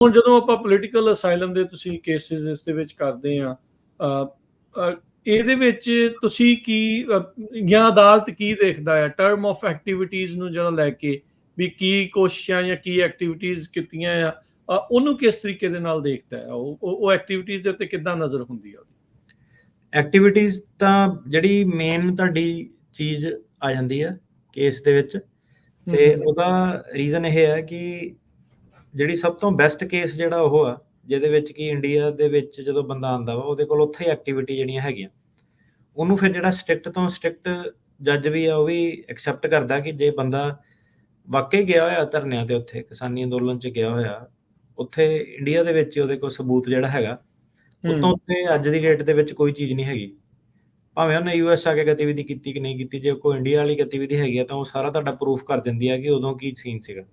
ਹੁਣ ਜਦੋਂ ਆਪਾਂ ਪੋਲੀਟੀਕਲ ਅਸਾਈਲਮ ਦੇ ਤੁਸੀਂ ਕੇਸਿਸ ਇਸ ਦੇ ਵਿੱਚ ਕਰਦੇ ਆ, ਇਹਦੇ ਵਿੱਚ ਤੁਸੀਂ ਕੀ ਜਾਂ ਅਦਾਲਤ ਕੀ ਦੇਖਦਾ ਹੈ ਟਰਮ ਆਫ ਐਕਟੀਵਿਟੀਜ਼ ਨੂੰ ਜਿਹੜਾ ਲੈ ਕੇ ਵੀ ਕੀ ਕੋਸ਼ਿਸ਼ਾਂ ਜਾਂ ਕੀ ਐਕਟੀਵਿਟੀਜ਼ ਕੀਤੀਆਂ ਆ, ਉਹਨੂੰ ਕਿਸ ਤਰੀਕੇ ਦੇ ਨਾਲ ਦੇਖਦਾ ਹੈ, ਉਹ ਐਕਟੀਵਿਟੀਜ਼ ਦੇ ਉੱਤੇ ਕਿੱਦਾਂ ਨਜ਼ਰ ਹੁੰਦੀ ਆ? ਐਕਟੀਵਿਟੀਜ਼ ਤਾਂ ਜਿਹੜੀ ਮੇਨ ਤੁਹਾਡੀ ਚੀਜ਼ ਆ ਜਾਂਦੀ ਹੈ ਕੇਸ ਦੇ ਵਿੱਚ, ਤੇ ਉਹਦਾ ਰੀਜ਼ਨ ਇਹ ਹੈ ਕਿ ਜਿਹੜੀ ਸਭ ਤੋਂ ਬੈਸਟ ਕੇਸ ਜਿਹੜਾ ਉਹ ਆ ਜਿਹਦੇ ਵਿੱਚ ਕਿ ਇੰਡੀਆ ਦੇ ਵਿੱਚ ਜਦੋਂ ਬੰਦਾ ਆਉਂਦਾ ਵਾ ਉਹਦੇ ਕੋਲ ਉੱਥੇ ਐਕਟੀਵਿਟੀ ਜਿਹੜੀਆਂ ਹੈਗੀਆਂ ਉਹਨੂੰ ਫਿਰ ਜਿਹੜਾ ਸਟ੍ਰਿਕਟ ਤੋਂ ਸਟ੍ਰਿਕਟ ਜੱਜ ਵੀ ਆ ਉਹ ਵੀ ਐਕਸੈਪਟ ਕਰਦਾ ਕਿ ਜੇ ਬੰਦਾ ਵਾਕਈ ਗਿਆ ਹੋਇਆ ਧਰਨਿਆਂ ਤੇ, ਉੱਥੇ ਕਿਸਾਨੀ ਅੰਦੋਲਨ 'ਚ ਗਿਆ ਹੋਇਆ, ਉੱਥੇ ਇੰਡੀਆ ਦੇ ਵਿੱਚ ਉਹਦੇ ਕੋਲ ਸਬੂਤ ਜਿਹੜਾ ਹੈਗਾ, ਉਤੋਂ ਉੱਤੇ ਅੱਜ ਦੀ ਡੇਟ ਦੇ ਵਿੱਚ ਕੋਈ ਚੀਜ਼ ਨਹੀਂ ਹੈਗੀ, ਭਾਵੇਂ ਉਹਨੇ US ਆ ਕੇ ਗਤੀਵਿਧੀ ਕੀਤੀ ਕਿ ਨਹੀਂ ਕੀਤੀ, ਜੇ ਕੋਈ ਇੰਡੀਆ ਵਾਲੀ ਗਤੀਵਿਧੀ ਹੈਗੀ ਆ ਤਾਂ ਉਹ ਸਾਰਾ ਤੁਹਾਡਾ ਪ੍ਰੂਫ ਕਰ ਦਿੰਦੀ ਹੈ ਕਿ ਉਦੋਂ ਕੀ ਸੀਨ ਸੀਗਾ।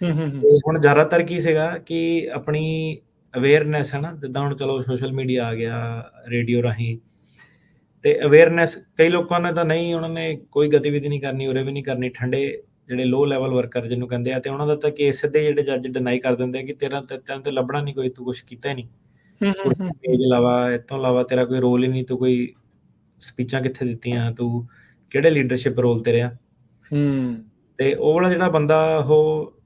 ਤੇ ਹੁਣ ਜ਼ਿਆਦਾਤਰ ਕੀ ਸੀਗਾ ਕਿ ਆਪਣੀ ਅਵੇਅਰਨੈਸ ਹੈ ਨਾ, ਜਿੱਦਾਂ ਹੁਣ ਚਲੋ ਸੋਸ਼ਲ ਮੀਡੀਆ ਆ ਗਿਆ, ਰੇਡੀਓ ਰਾਹੀਂ, ਤੇ ਅਵੇਅਰਨੈਸ ਕਈ ਲੋਕਾਂ ਨੇ ਤਾਂ ਨਹੀਂ, ਉਹਨਾਂ ਨੇ ਕੋਈ ਗਤੀਵਿਧੀ ਨਹੀਂ ਕਰਨੀ, ਉਰੇ ਵੀ ਨਹੀਂ ਕਰਨੀ, ਠੰਡੇ ਜਿਹੜੇ ਲੋ ਲੈਵਲ ਵਰਕਰ ਜਿਹਨੂੰ ਕਹਿੰਦੇ ਆ, ਤੇ ਉਹਨਾਂ ਦਾ ਤਾਂ ਕੇਸ ਸਿੱਧੇ ਜਿਹੜੇ ਜੱਜ ਡਿਨਾਈ ਕਰ ਦਿੰਦੇ ਆ ਕਿ ਤੈਨੂੰ ਤੇ ਲੱਭਣਾ ਨਹੀਂ, ਕੋਈ ਤੂੰ ਕੁਛ ਕੀਤਾ ਹੀ ਨਹੀਂ, ਇਹ ਤੋਂ ਇਲਾਵਾ ਤੇਰਾ ਕੋਈ ਰੋਲ ਹੀ ਨਹੀਂ, ਤੂੰ ਕੋਈ ਸਪੀਚਾਂ ਕਿੱਥੇ ਦਿੱਤੀਆਂ, ਤੂੰ ਕਿਹੜੇ ਲੀਡਰਸ਼ਿਪ ਰੋਲ ਤੇ ਰਿਹਾ। ਤੇ ਉਹ ਵਾਲਾ ਜਿਹੜਾ ਬੰਦਾ ਉਹ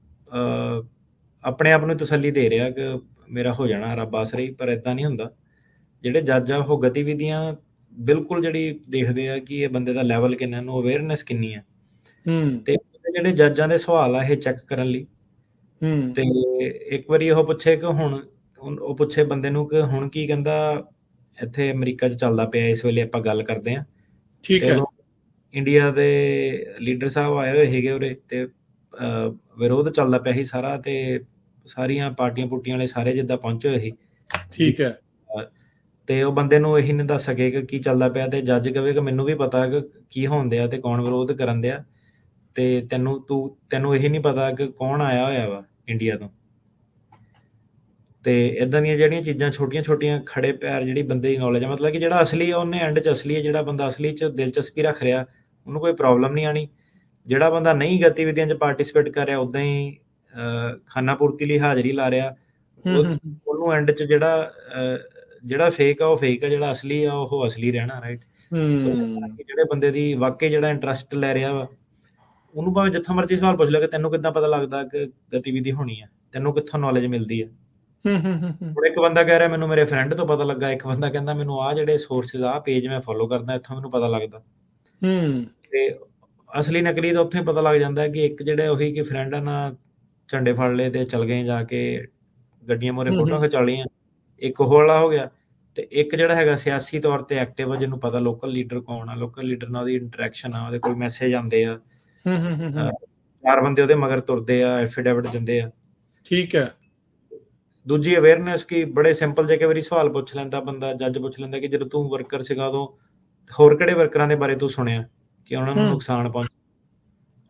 ਆਪਣੇ ਆਪ ਨੂੰ ਤਸੱਲੀ ਦੇ ਰਿਹਾ ਕਿ ਮੇਰਾ ਹੋ ਜਾਣਾ ਰੱਬ ਆਸਰੇ, ਪਰ ਏਦਾਂ ਨਹੀਂ ਹੁੰਦਾ। ਜਿਹੜੇ ਜੱਜ ਆ ਉਹ ਗਤੀਵਿਧੀਆਂ ਬਿਲਕੁਲ ਜਿਹੜੀ ਦੇਖਦੇ ਆ ਕਿ ਇਹ ਬੰਦੇ ਦਾ ਲੈਵਲ ਕਿੰਨਾ, ਨੂੰ ਅਵੇਅਰਨੈਸ ਕਿੰਨੀ ਹੈ, ਤੇ ਜਿਹੜੇ ਜੱਜਾਂ ਦੇ ਸਵਾਲ ਆ ਇਹ ਚੈੱਕ ਕਰਨ ਲਈ, ਤੇ ਇੱਕ ਵਾਰੀ ਉਹ ਪੁੱਛੇ ਕਿ ਹੁਣ ਉਹ ਪੁੱਛੇ ਬੰਦੇ ਨੂੰ ਕਿ ਹੁਣ ਕੀ ਕਹਿੰਦਾ ਇੱਥੇ ਅਮਰੀਕਾ 'ਚ ਚੱਲਦਾ ਪਿਆ ਇਸ ਵੇਲੇ ਆਪਾਂ ਗੱਲ ਕਰਦੇ ਹਾਂ, ਤੇ ਇੰਡੀਆ ਦੇ ਲੀਡਰ ਸਾਹਿਬ ਆਏ ਹੋਏ ਸੀਗੇ ਉਰੇ, ਤੇ ਵਿਰੋਧ ਚੱਲਦਾ ਪਿਆ ਸੀ ਸਾਰਾ, ਤੇ ਸਾਰੀਆਂ ਪਾਰਟੀਆਂ ਪੁਰਟੀਆਂ ਵਾਲੇ ਸਾਰੇ ਜਿੱਦਾਂ ਪਹੁੰਚੇ ਹੋਏ ਸੀ। ਠੀਕ ਹੈ। ਤੇ ਉਹ ਬੰਦੇ ਨੂੰ ਇਹੀ ਨਹੀਂ ਦੱਸ ਸਕੇ ਕਿ ਕੀ ਚੱਲਦਾ ਪਿਆ, ਤੇ ਜੱਜ ਕਵੇ ਕਿ ਮੈਨੂੰ ਵੀ ਪਤਾ ਕਿ ਕੀ ਹੋਣ ਦਿਆ ਤੇ ਕੌਣ ਵਿਰੋਧ ਕਰਨ ਦਿਆ, ਤੇ ਤੈਨੂੰ ਇਹੀ ਨਹੀਂ ਪਤਾ ਕਿ ਕੌਣ ਆਇਆ ਹੋਇਆ ਵਾ ਇੰਡੀਆ ਤੋਂ। ਤੇ ਇਦਾਂ ਦੀਆਂ ਜਿਹੜੀਆਂ ਚੀਜ਼ਾਂ ਛੋਟੀਆਂ ਛੋਟੀਆਂ ਖੜੇ ਪੈਰ ਜਿਹੜੀ ਬੰਦੇ ਦੀ ਨੌਲੇਜ ਹੈ, ਮਤਲਬ ਕਿ ਜਿਹੜਾ ਅਸਲੀ ਆ ਉਹਨੇ ਐਂਡ 'ਚ ਅਸਲੀ ਹੈ, ਜਿਹੜਾ ਬੰਦਾ ਅਸਲੀ 'ਚ ਦਿਲਚਸਪੀ ਰੱਖ ਰਿਹਾ ਉਹਨੂੰ ਕੋਈ ਪ੍ਰੋਬਲਮ ਨਹੀਂ ਆਣੀ। ਜਿਹੜਾ ਬੰਦਾ ਨਹੀਂ ਗਤੀਵਿਧੀਆਂ 'ਚ ਪਾਰਟੀਸਪੇਟ ਕਰ ਰਿਹਾ, ਉੱਦਾਂ ਹੀ ਖਾਨਾ ਪੂਰਤੀ ਲਈ ਹਾਜ਼ਰੀ ਲਾ ਰਿਹਾ, ਉਹਨੂੰ ਐਂਡ 'ਚ ਜਿਹੜਾ ਫੇਕ ਆ ਉਹ ਫੇਕ ਆ, ਜਿਹੜਾ ਅਸਲੀ ਆ ਉਹ ਅਸਲੀ ਰਹਿਣਾ, ਰਾਈਟ। ਜਿਹੜੇ ਬੰਦੇ ਦੀ ਵਾਕਈ ਜਿਹੜਾ ਇੰਟਰਸਟ ਲੈ ਰਿਹਾ ਵਾ ਉਹਨੂੰ ਭਾਵੇਂ ਜਿੱਥੋਂ ਮਰਜ਼ੀ ਸਵਾਲ ਪੁੱਛ ਲਿਆ ਕਿ ਤੈਨੂੰ ਕਿੱਦਾਂ ਪਤਾ ਲੱਗਦਾ ਕਿ ਗਤੀਵਿਧੀ ਹੋਣੀ ਹੈ, ਤੈਨੂੰ ਕਿੱਥੋਂ ਨੌਲੇਜ ਮਿਲਦੀ ਹੈ। ਹੁਣ ਇੱਕ ਬੰਦਾ ਕਹਿ ਰਿਹਾ ਮੈਨੂੰ ਮੇਰੇ ਫਰੈਂਡ ਤੋਂ ਪਤਾ ਲੱਗਾ, ਇੱਕ ਬੰਦਾ ਕਹਿੰਦਾ ਮੈਨੂੰ ਆਹ ਜਿਹੜੇ ਸੋਰਸਿਸ ਆ ਪੇਜ ਮੈਂ ਫੋਲੋ ਕਰਦਾ, ਇੱਥੋਂ ਮੈਨੂੰ ਪਤਾ ਲੱਗਦਾ। ਤੇ ਅਸਲੀ ਨਕਲੀ ਤਾਂ ਉੱਥੇ ਪਤਾ ਲੱਗ ਜਾਂਦਾ ਕਿ ਇੱਕ ਜਿਹੜੇ ਉਹੀ ਕਿ ਫਰੈਂਡ ਆ ਨਾ ਝੰਡੇ ਫੜ ਲਏ ਤੇ ਚਲ ਗਏ ਜਾ ਕੇ ਗੱਡੀਆਂ ਮੋਰੇ ਫੋਟੋ ਖਿਚਾ ਲਈਆਂ, ਇੱਕ ਉਹ ਵਾਲਾ ਹੋ ਗਿਆ। ਤੇ ਇੱਕ ਜਿਹੜਾ ਹੈਗਾ ਸਿਆਸੀ ਤੌਰ ਤੇ ਐਕਟਿਵ ਆ, ਜਿਹਨੂੰ ਪਤਾ ਲੋਕਲ ਲੀਡਰ ਕੌਣ ਆ, ਲੋਕਲ ਲੀਡਰ ਨਾਲ ਉਹਦੀ ਇੰਟਰੈਕਸ਼ਨ ਆ, ਉਹਦੇ ਕੋਲ ਮੈਸੇਜ ਆਉਂਦੇ ਆ, 4 ਬੰਦੇ ਉਹਦੇ ਮਗਰ ਤੁਰਦੇ ਆ, ਐਫੀਡੇਵਿਟ ਦਿੰਦੇ ਆ। ਠੀਕ ਹੈ। ਦੂਜੀ ਅਵੇਅਰਨੈਸ ਕੀ ਬੜੇ ਸਿੰਪਲ ਜਿਹੇ ਕਈ ਵਾਰੀ ਸਵਾਲ ਪੁੱਛ ਲੈਂਦਾ ਬੰਦਾ, ਜੱਜ ਪੁੱਛ ਲੈਂਦਾ ਕਿ ਜਦੋਂ ਤੂੰ ਵਰਕਰ ਸੀਗਾ ਉਦੋਂ ਹੋਰ ਕਿਹੜੇ ਵਰਕਰਾਂ ਦੇ ਬਾਰੇ ਤੂੰ ਸੁਣਿਆ ਕਿ ਉਹਨਾਂ ਨੂੰ ਨੁਕਸਾਨ ਪਹੁੰਚ।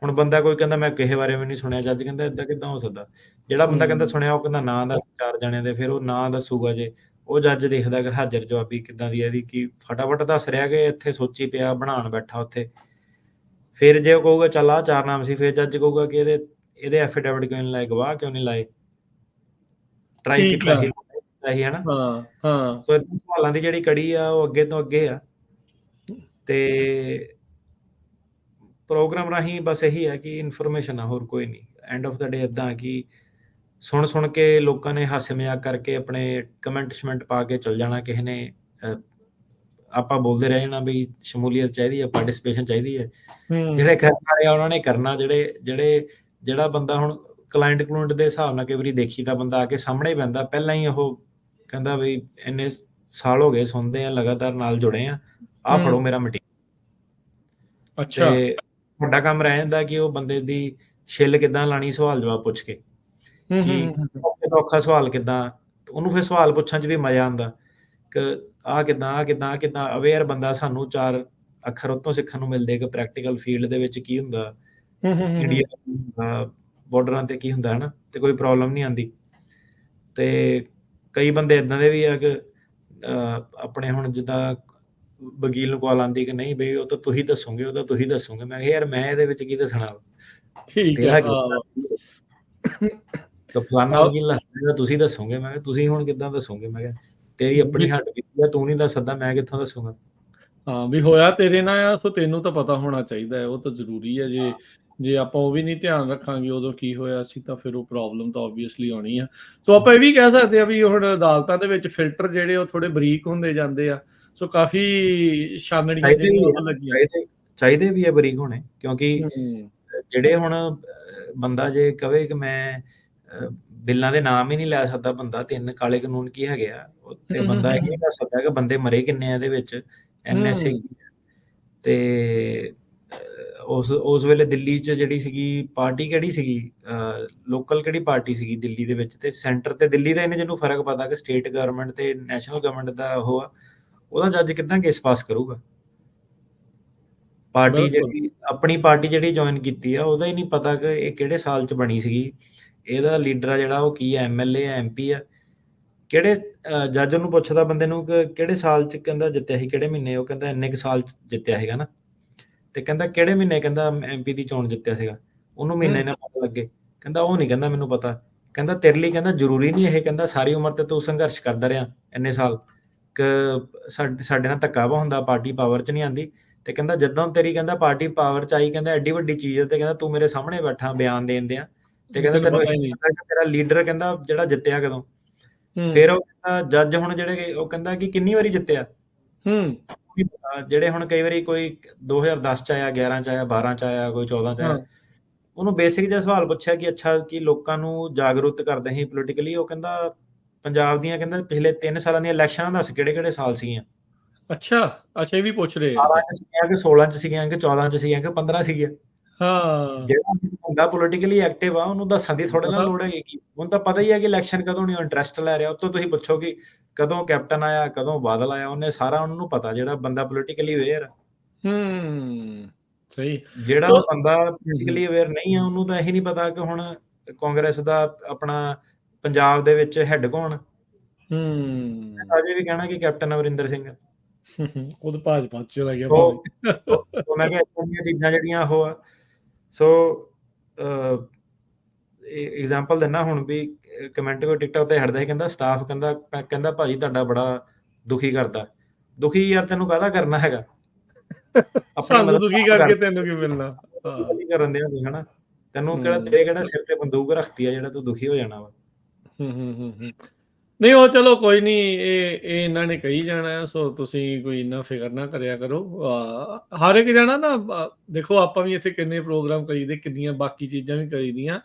ਹੁਣ ਬੰਦਾ ਕੋਈ ਕਹਿੰਦਾ ਮੈਂ ਕਿਸੇ ਬਾਰੇ ਵੀ ਨਹੀਂ ਸੁਣਿਆ, ਜੱਜ ਕਹਿੰਦਾ ਏਦਾਂ ਕਿੱਦਾਂ ਹੋ ਸਕਦਾ। ਜਿਹੜਾ ਬੰਦਾ ਕਹਿੰਦਾ ਸੁਣਿਆ ਉਹ ਕਹਿੰਦਾ ਨਾਂ ਦੱਸ 4 ਜਣਿਆਂ ਦੇ, ਫਿਰ ਉਹ ਨਾਂ ਦੱਸੂਗਾ, ਜੇ ਉਹ ਜੱਜ ਦੇਖਦਾ ਕਿ ਹਾਜ਼ਰ ਜਵਾਬੀ ਕਿੱਦਾਂ ਦੀ ਇਹਦੀ, ਕੀ ਫਟਾਫਟ ਦੱਸ ਰਿਹਾ ਕਿ ਇੱਥੇ ਸੋਚੀ ਪਿਆ ਬਣਾਉਣ ਬੈਠਾ ਉੱਥੇ। ਫਿਰ ਜੇ ਉਹ ਕਹੂਗਾ ਚੱਲ ਆਹ 4 ਨਾਮ ਸੀ, ਫਿਰ ਜੱਜ ਕਹੂਗਾ ਕਿ ਇਹਦੇ ਐਫੀਡੇਵਿਟ ਕਿਉਂ ਨਹੀਂ ਲਾਏ, ਗਵਾਹ ਕਿਉਂ ਨਹੀਂ ਲਾਏ, ਟਰਾਈ ਕੀਤਾ ਸੀ ਹਨਾ। ਸੋ ਏਦਾਂ ਸਵਾਲਾਂ ਦੀ ਜਿਹੜੀ ਕੜੀ ਆ ਉਹ ਅੱਗੇ ਤੋਂ ਅੱਗੇ ਆ, ਤੇ ਪ੍ਰੋਗਰਾਮ ਰਾਹੀਂ ਬਸ ਇਹੀ ਹੈ ਕਿ ਇਨਫੋਰਮੇਸ਼ਨ ਆ, ਹੋਰ ਕੋਈ ਨਹੀਂ। ਐਂਡ ਆਫ ਦਾ ਡੇ ਏਦਾਂ ਕਿ ਸੁਣ ਕੇ ਲੋਕਾਂ ਨੇ ਹਾਸੇ ਮਜ਼ਾਕ ਕਰਕੇ ਆਪਣੇ ਕਮੈਂਟ ਸ਼ਮੈਂਟ ਪਾ ਕੇ ਚੱਲ ਜਾਣਾ, ਕਿਸੇ ਨੇ ਆਪਾਂ ਬੋਲਦੇ ਰਹਿ ਜਾਣਾ ਵੀ ਸ਼ਮੂਲੀਅਤ ਚਾਹੀਦੀ ਹੈ, ਪਾਰਟੀਸਪੇਸ਼ਨ ਚਾਹੀਦੀ ਹੈ। ਜਿਹੜੇ ਕਰਨ ਵਾਲੇ ਆ ਉਹਨਾਂ ਨੇ ਕਰਨਾ, ਜਿਹੜਾ ਬੰਦਾ ਹੁਣ ਕਲਾਇੰਟ ਕਲੂਇੰਟ ਦੇ ਹਿਸਾਬ ਨਾਲ ਕਈ ਵਾਰੀ ਦੇਖੀ ਤਾਂ ਬੰਦਾ ਆ ਕੇ ਸਾਹਮਣੇ ਪੈਂਦਾ, ਪਹਿਲਾਂ ਹੀ ਉਹ ਕਹਿੰਦਾ ਵੀ ਇੰਨੇ ਸਾਲ ਹੋ ਗਏ ਸੁਣਦੇ ਆ, ਲਗਾਤਾਰ ਨਾਲ ਜੁੜੇ ਆ, ਆਹ ਫੜੋ ਮੇਰਾ ਮਟੀਰੀਅਲ। ਤੇ ਵੱਡਾ ਕੰਮ ਰਹਿ ਜਾਂਦਾ ਕਿ ਉਹ ਬੰਦੇ ਦੀ ਛਿੱਲ ਕਿੱਦਾਂ ਲਾਣੀ ਸਵਾਲ ਜਵਾਬ ਪੁੱਛ ਕੇ, ਕਿ ਔਖਾ ਸਵਾਲ ਕਿੱਦਾਂ, ਉਹਨੂੰ ਫਿਰ ਸਵਾਲ ਪੁੱਛਣ 'ਚ ਵੀ ਮਜ਼ਾ ਆਉਂਦਾ ਕਿ ਆਹ ਕਿੱਦਾਂ ਅਵੇਅਰ ਬੰਦਾ, ਸਾਨੂੰ 4 ਅੱਖਰ ਉਹ ਤੋਂ ਸਿੱਖਣ ਨੂੰ ਮਿਲਦੇ ਕਿ ਪ੍ਰੈਕਟੀਕਲ ਫੀਲਡ ਦੇ ਵਿੱਚ ਕੀ ਹੁੰਦਾ, ਇੰਡੀਆ ਬਾਰਡਰਾਂ ਤੇ ਕੀ ਹੁੰਦਾ ਹਨਾ, ਤੇ ਕੋਈ ਪ੍ਰੋਬਲਮ ਨਹੀਂ ਆਉਂਦੀ। ਤੇ ਕਈ ਬੰਦੇ ਏਦਾਂ ਦੇ ਵੀ ਆ ਕਿ ਆਪਣੇ ਹੁਣ ਜਿੱਦਾਂ ਵਕੀਲ ਨੂੰ ਕਾਲ ਆਉਂਦੀ ਕਿ ਨਹੀਂ ਬਈ ਉਹ ਤਾਂ ਤੁਸੀਂ ਦੱਸੋਗੇ, ਉਹ ਤਾਂ ਤੁਸੀਂ ਦੱਸੋਗੇ। ਮੈਂ ਕਿਹਾ ਯਾਰ ਮੈਂ ਇਹਦੇ ਵਿੱਚ ਕੀ ਦੱਸਣਾ। ਤਾਂ ਫਲਾਨਾ ਵਕੀਲ ਦੱਸਦਾ, ਤੁਸੀਂ ਦੱਸੋਗੇ? ਮੈਂ ਕਿਹਾ ਤੁਸੀਂ ਹੁਣ ਕਿੱਦਾਂ ਦੱਸੋਗੇ? ਮੈਂ ਕਿਹਾ ਤੇਰੀ ਆਪਣੀ ਹੱਡ ਬੀਤੀ ਆ, ਤੂੰ ਨਹੀਂ ਦੱਸ ਸਕਦਾ, ਮੈਂ ਕਿੱਥੋਂ ਦੱਸੂਗਾ? ਹਾਂ ਵੀ ਹੋਇਆ ਤੇਰੇ ਨਾਲ ਆ, ਸੋ ਤੈਨੂੰ ਤਾਂ ਪਤਾ ਹੋਣਾ ਚਾਹੀਦਾ ਹੈ, ਉਹ ਤਾਂ ਜ਼ਰੂਰੀ ਹੈ। ਜੇ ਆਪਾਂ ਉਹ ਵੀ ਨਹੀਂ ਧਿਆਨ ਰੱਖਾਂਗੇ ਉਦੋਂ ਕੀ ਹੋਇਆ ਸੀ, ਤਾਂ ਫਿਰ ਉਹ ਪ੍ਰੋਬਲਮ ਤਾਂ ਆਬਵੀਅਸਲੀ ਆਉਣੀ ਆ। ਸੋ ਆਪਾਂ ਇਹ ਵੀ ਕਹਿ ਸਕਦੇ ਆ ਵੀ ਹੁਣ ਅਦਾਲਤਾਂ ਦੇ ਵਿੱਚ ਫਿਲਟਰ ਜਿਹੜੇ ਉਹ ਥੋੜੇ ਬਰੀਕ ਹੁੰਦੇ ਜਾਂਦੇ ਆ, ਸੋ ਕਾਫੀ ਛਾਨਣੀਆਂ ਜਿਹੜੀਆਂ ਉਹ ਲੱਗੀਆਂ। ਚਾਹੀਦੇ ਵੀ ਆ ਬਰੀਕ ਹੋਣੇ, ਕਿਉਂਕਿ ਹੂੰ ਜਿਹੜੇ ਹੁਣ ਬੰਦਾ ਜੇ ਕਵੇ ਕਿ ਮੈਂ ਬਿੱਲਾਂ ਦੇ ਨਾਮ ਹੀ ਨਹੀਂ ਲੈ ਸਕਦਾ ਬੰਦਾ, 3 ਕਾਲੇ ਕਾਨੂੰਨ ਕੀ ਹੈਗੇ ਆ, ਤੇ ਬੰਦਾ ਇਹ ਨਹੀਂ ਕਰ ਸਕਦਾ ਕਿ ਬੰਦੇ ਮਰੇ ਕਿੰਨੇ ਆ ਇਹਦੇ ਵਿੱਚ, NSA ਕੀ ਹੈ। ਤੇ ਉਸ ਵੇਲੇ ਦਿੱਲੀ 'ਚ ਜਿਹੜੀ ਸੀਗੀ ਪਾਰਟੀ, ਕਿਹੜੀ ਸੀਗੀ ਲੋਕਲ, ਕਿਹੜੀ ਪਾਰਟੀ ਸੀਗੀ ਦਿੱਲੀ ਦੇ ਵਿੱਚ, ਤੇ ਸੈਂਟਰ ਤੇ ਦਿੱਲੀ ਦਾ ਇਹਨੇ ਜਿਹਨੂੰ ਫਰਕ ਪਤਾ ਕਿ ਸਟੇਟ ਗਵਰਨਮੈਂਟ ਤੇ ਨੈਸ਼ਨਲ ਗਵਰਨਮੈਂਟ ਦਾ ਉਹ ਆ, ਉਹਦਾ ਜੱਜ ਕਿੱਦਾਂ ਕੇਸ ਪਾਸ ਕਰੂਗਾ? ਪਾਰਟੀ ਜਿਹੜੀ ਆਪਣੀ ਪਾਰਟੀ ਜਿਹੜੀ ਜੁਆਇਨ ਕੀਤੀ ਆ, ਉਹਦਾ ਹੀ ਨਹੀਂ ਪਤਾ ਕਿ ਇਹ ਕਿਹੜੇ ਸਾਲ 'ਚ ਬਣੀ ਸੀਗੀ, ਇਹਦਾ ਲੀਡਰ ਆ ਜਿਹੜਾ ਉਹ ਕੀ ਆ, MLA ਆ, MP ਆ, ਕਿਹੜੇ ਜੱਜ ਨੂੰ ਪੁੱਛਦਾ ਬੰਦੇ ਨੂੰ ਕਿ ਕਿਹੜੇ ਸਾਲ 'ਚ, ਕਹਿੰਦਾ ਜਿੱਤਿਆ ਸੀ, ਕਿਹੜੇ ਮਹੀਨੇ, ਉਹ ਕਹਿੰਦਾ ਇੰਨੇ ਕੁ ਸਾਲ 'ਚ ਜਿੱਤਿਆ ਸੀਗਾ ਨਾ, ਤੇ ਕਹਿੰਦਾ ਕਿਹੜੇ ਮਹੀਨੇ, ਕਹਿੰਦਾ MP ਦੀ ਚੋਣ ਜਿੱਤਿਆ ਸੀਗਾ, ਉਹਨੂੰ ਮਹੀਨੇ ਨਾ ਪਤਾ ਲੱਗੇ, ਕਹਿੰਦਾ ਉਹ ਨਹੀਂ, ਕਹਿੰਦਾ ਮੈਨੂੰ ਪਤਾ, ਕਹਿੰਦਾ ਤੇਰੇ ਲਈ, ਕਹਿੰਦਾ ਜ਼ਰੂਰੀ ਨਹੀਂ ਇਹ, ਕਹਿੰਦਾ ਸਾਰੀ ਉਮਰ ਤੇ ਤੂੰ ਸੰਘਰਸ਼ ਕਰਦਾ ਰਿਹਾ ਇੰਨੇ ਸਾਲ, ਕਿ ਸਾਡੇ ਨਾਲ ਧੱਕਾ ਹੁੰਦਾ, ਪਾਰਟੀ ਪਾਵਰ 'ਚ ਨਹੀਂ ਆਉਂਦੀ, ਤੇ ਕਹਿੰਦਾ ਜਦੋਂ ਤੇਰੀ, ਕਹਿੰਦਾ ਪਾਰਟੀ ਪਾਵਰ 'ਚ ਆਈ, ਕਹਿੰਦਾ ਐਡੀ ਵੱਡੀ ਚੀਜ਼, ਤੇ ਕਹਿੰਦਾ ਤੂੰ ਮੇਰੇ ਸਾਹਮਣੇ ਬੈਠਾ ਬਿਆਨ ਦੇਣ ਦਿਆਂ, ਤੇ ਕਹਿੰਦਾ ਤੈਨੂੰ ਤੇਰਾ ਲੀਡਰ, ਕਹਿੰਦਾ ਜਿਹੜਾ ਜਿੱਤਿਆ ਕਦੋਂ? ਫਿਰ ਉਹ ਕਹਿੰਦਾ ਜੱਜ ਹੁਣ ਜਿਹੜੇ, ਉਹ ਕਹਿੰਦਾ ਕਿ ਕਿੰਨੀ ਵਾਰੀ ਜਿੱਤਿਆ, ਜਿਹੜੇ ਹੁਣ ਕਈ ਵਾਰੀ ਕੋਈ 2010 'ਚ ਆਇਆ, 11 'ਚ ਆਇਆ, 12 'ਚ ਆਇਆ, ਕੋਈ 14 'ਚ ਆਇਆ, ਉਹਨੂੰ ਬੇਸਿਕ ਜਿਹਾ ਸਵਾਲ ਪੁੱਛਿਆ ਕਿ ਅੱਛਾ ਕਿ ਲੋਕਾਂ ਨੂੰ ਜਾਗਰੂਕ ਕਰਦੇ ਸੀ ਪੋਲੀਟੀਕਲੀ, ਉਹ ਕਹਿੰਦਾ ਪੰਜਾਬ ਦੀਆਂ, ਕਹਿੰਦਾ ਪਿਛਲੇ 3 ਸਾਲਾਂ ਦੀਆਂ ਇਲੈਕਸ਼ਨਾਂ ਦੱਸ ਕਿਹੜੇ-ਕਿਹੜੇ ਸਾਲ ਸੀਗੀਆਂ। ਅੱਛਾ ਇਹ ਵੀ ਪੁੱਛ ਰਹੇ 18 'ਚ ਸੀਗੀਆਂ ਕਿ 16 'ਚ ਸੀਗੀਆਂ ਕਿ 14 'ਚ ਸੀਗੀਆਂ ਕਿ 15 ਸੀਗੀਆਂ। ਹਾਂ, ਜਿਹੜਾ ਬੰਦਾ ਪੋਲੀਟੀਕਲੀ ਐਕਟਿਵ ਆ, ਉਹਨੂੰ ਦੱਸਣ ਦੀ ਥੋੜ੍ਹੇ ਨਾਲ ਲੋੜ ਹੈਗੀ, ਕਿ ਉਹਨੂੰ ਤਾਂ ਪਤਾ ਹੀ ਹੈ ਕਿ ਇਲੈਕਸ਼ਨ ਕਦੋਂ ਨਹੀਂ, ਇੰਟਰਸਟ ਲੈ ਰਿਹਾ। ਉੱਤੋਂ ਤੁਸੀਂ ਪੁੱਛੋ ਕਿ ਕਦੋਂ ਕੈਪਟਨ ਆਇਆ, ਕਦੋਂ ਬਾਦਲ ਆਇਆ, ਉਹਨੇ ਸਾਰਾ ਉਹਨੂੰ ਪਤਾ, ਜਿਹੜਾ ਬੰਦਾ ਪੋਲੀਟੀਕਲੀ ਅਵੇਅਰ। ਸਹੀ। ਜਿਹੜਾ ਬੰਦਾ ਪੋਲੀਟੀਕਲੀ ਅਵੇਅਰ ਨਹੀਂ ਆ, ਉਹਨੂੰ ਤਾਂ ਇਹੀ ਨਹੀਂ ਪਤਾ ਕਿ ਹੁਣ ਕਾਂਗਰਸ ਦਾ ਆਪਣਾ ਪੰਜਾਬ ਦੇ ਵਿੱਚ ਹੈੱਡ ਕੌਣ। ਅਜੇ ਵੀ ਕਹਿਣਾ ਕਿ ਕੈਪਟਨ ਅਮਰਿੰਦਰ ਸਿੰਘ। ਉਹ ਤਾਂ ਭਾਜਪਾ 'ਚ ਚਲਾ ਗਿਆ। ਮੈਂ ਕਿਹਾ ਇਦਾਂ ਚੀਜ਼ਾਂ ਜਿਹੜੀਆਂ ਉਹ ਆ। ਸੋ ਐਗਜ਼ਾਮਪਲ ਦਿੰਦਾ ਹੁਣ, ਵੀ ਕਮੈਂਟ ਕੋਈ ਟਿਕਟੋਕ ਤੇ ਹਟਦਾ ਸੀ, ਕਹਿੰਦਾ ਸਟਾਫ ਕਹਿੰਦਾ ਭਾਜੀ ਤੁਹਾਡਾ ਬੜਾ ਦੁਖੀ ਕਰਦਾ। ਦੁਖੀ ਯਾਰ ਤੈਨੂੰ ਕਾਹਦਾ ਕਰਨਾ ਹੈਗਾ? ਸਾਨੂੰ ਦੁਖੀ ਕਰਕੇ ਤੈਨੂੰ ਕੀ ਮਿਲਣਾ? ਕਰਨ ਦਿਆਂ ਤੂੰ, ਹਨਾ? ਤੈਨੂੰ ਕਿਹੜਾ ਸਿਰ ਤੇ ਬੰਦੂਕ ਰੱਖਤੀ ਆ ਜਿਹੜਾ ਤੂੰ ਦੁਖੀ ਹੋ ਜਾਣਾ ਵਾ? ਨਹੀਂ ਉਹ ਚਲੋ ਕੋਈ ਨਹੀਂ, ਇਹ ਇਹਨਾਂ ਨੇ ਕਹੀ ਜਾਣਾ, ਸੋ ਤੁਸੀਂ ਕੋਈ ਇੰਨਾ ਫਿਕਰ ਨਾ ਕਰਿਆ ਕਰੋ। ਹਰ ਇੱਕ ਜਾਣਾ ਨਾ, ਦੇਖੋ ਆਪਾਂ ਵੀ ਇੱਥੇ ਕਿੰਨੇ ਪ੍ਰੋਗਰਾਮ ਕਰੀਦੇ, ਕਿੰਨੀਆਂ ਬਾਕੀ ਚੀਜ਼ਾਂ ਵੀ ਕਰੀਦੀਆਂ,